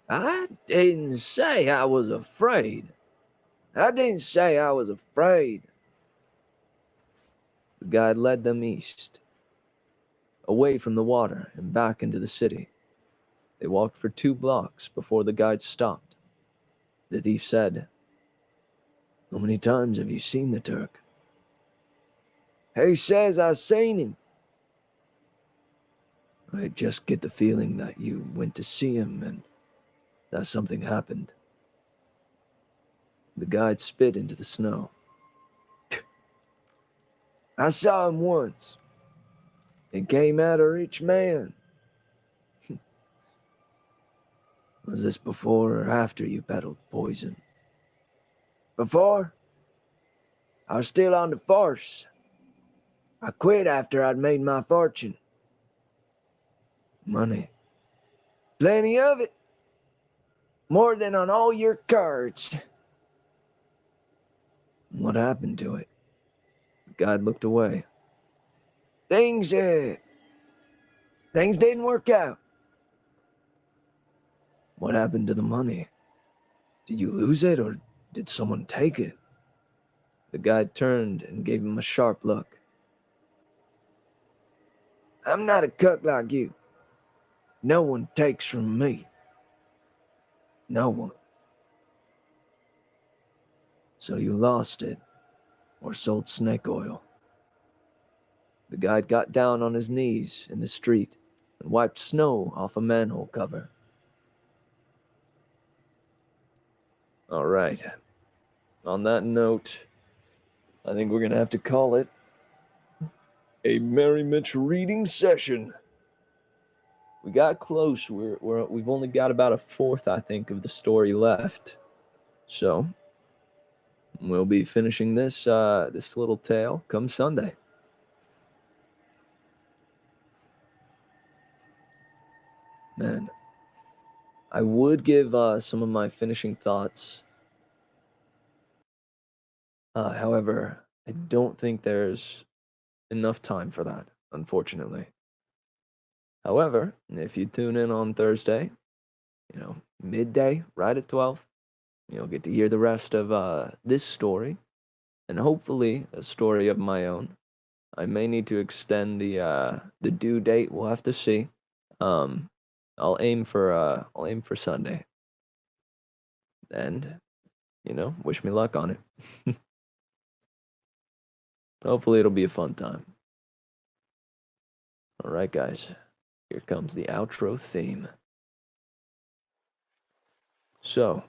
I didn't say I was afraid. I didn't say I was afraid. The guide led them east, away from the water and back into the city. They walked for 2 blocks before the guide stopped. The thief said, "How many times have you seen the Turk?" Who says I seen him? I just get the feeling that you went to see him and that something happened. The guide spit into the snow. I saw him once. He came out a rich man. Was this before or after you peddled poison? Before, I was still on the force. I quit after I'd made my fortune. Money. Plenty of it. More than on all your cards. What happened to it? The guide looked away. Things didn't work out. What happened to the money? Did you lose it or did someone take it? The guide turned and gave him a sharp look. I'm not a cuck like you. No one takes from me. No one. So you lost it, or sold snake oil. The guide got down on his knees in the street and wiped snow off a manhole cover. All right. On that note, I think we're going to have to call it a merrymitch reading session. We got close. We've only got about a fourth, I think, of the story left. So we'll be finishing this this little tale come Sunday. Man, I would give some of my finishing thoughts. However, I don't think there's enough time for that, unfortunately. However, if you tune in on Thursday, midday, right at 12, you'll get to hear the rest of this story, and hopefully a story of my own. I may need to extend the due date. We'll have to see. I'll aim for Sunday, and wish me luck on it. Hopefully it'll be a fun time. All right, guys. Here comes the outro theme. So,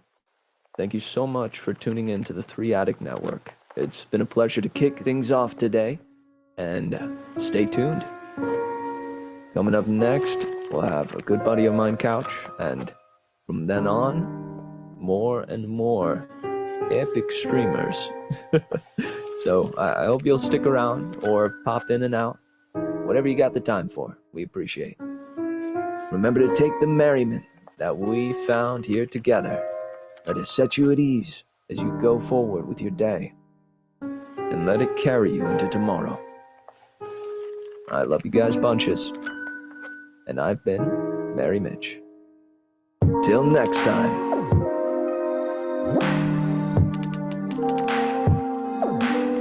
thank you so much for tuning in to the Three Attic Network. It's been a pleasure to kick things off today, and stay tuned. Coming up next, we'll have a good buddy of mine couch, and from then on, more and more epic streamers. So I hope you'll stick around or pop in and out. Whatever you got the time for, we appreciate. Remember to take the merriment that we found here together. Let it set you at ease as you go forward with your day. And let it carry you into tomorrow. I love you guys bunches. And I've been Merry Mitch. Till next time.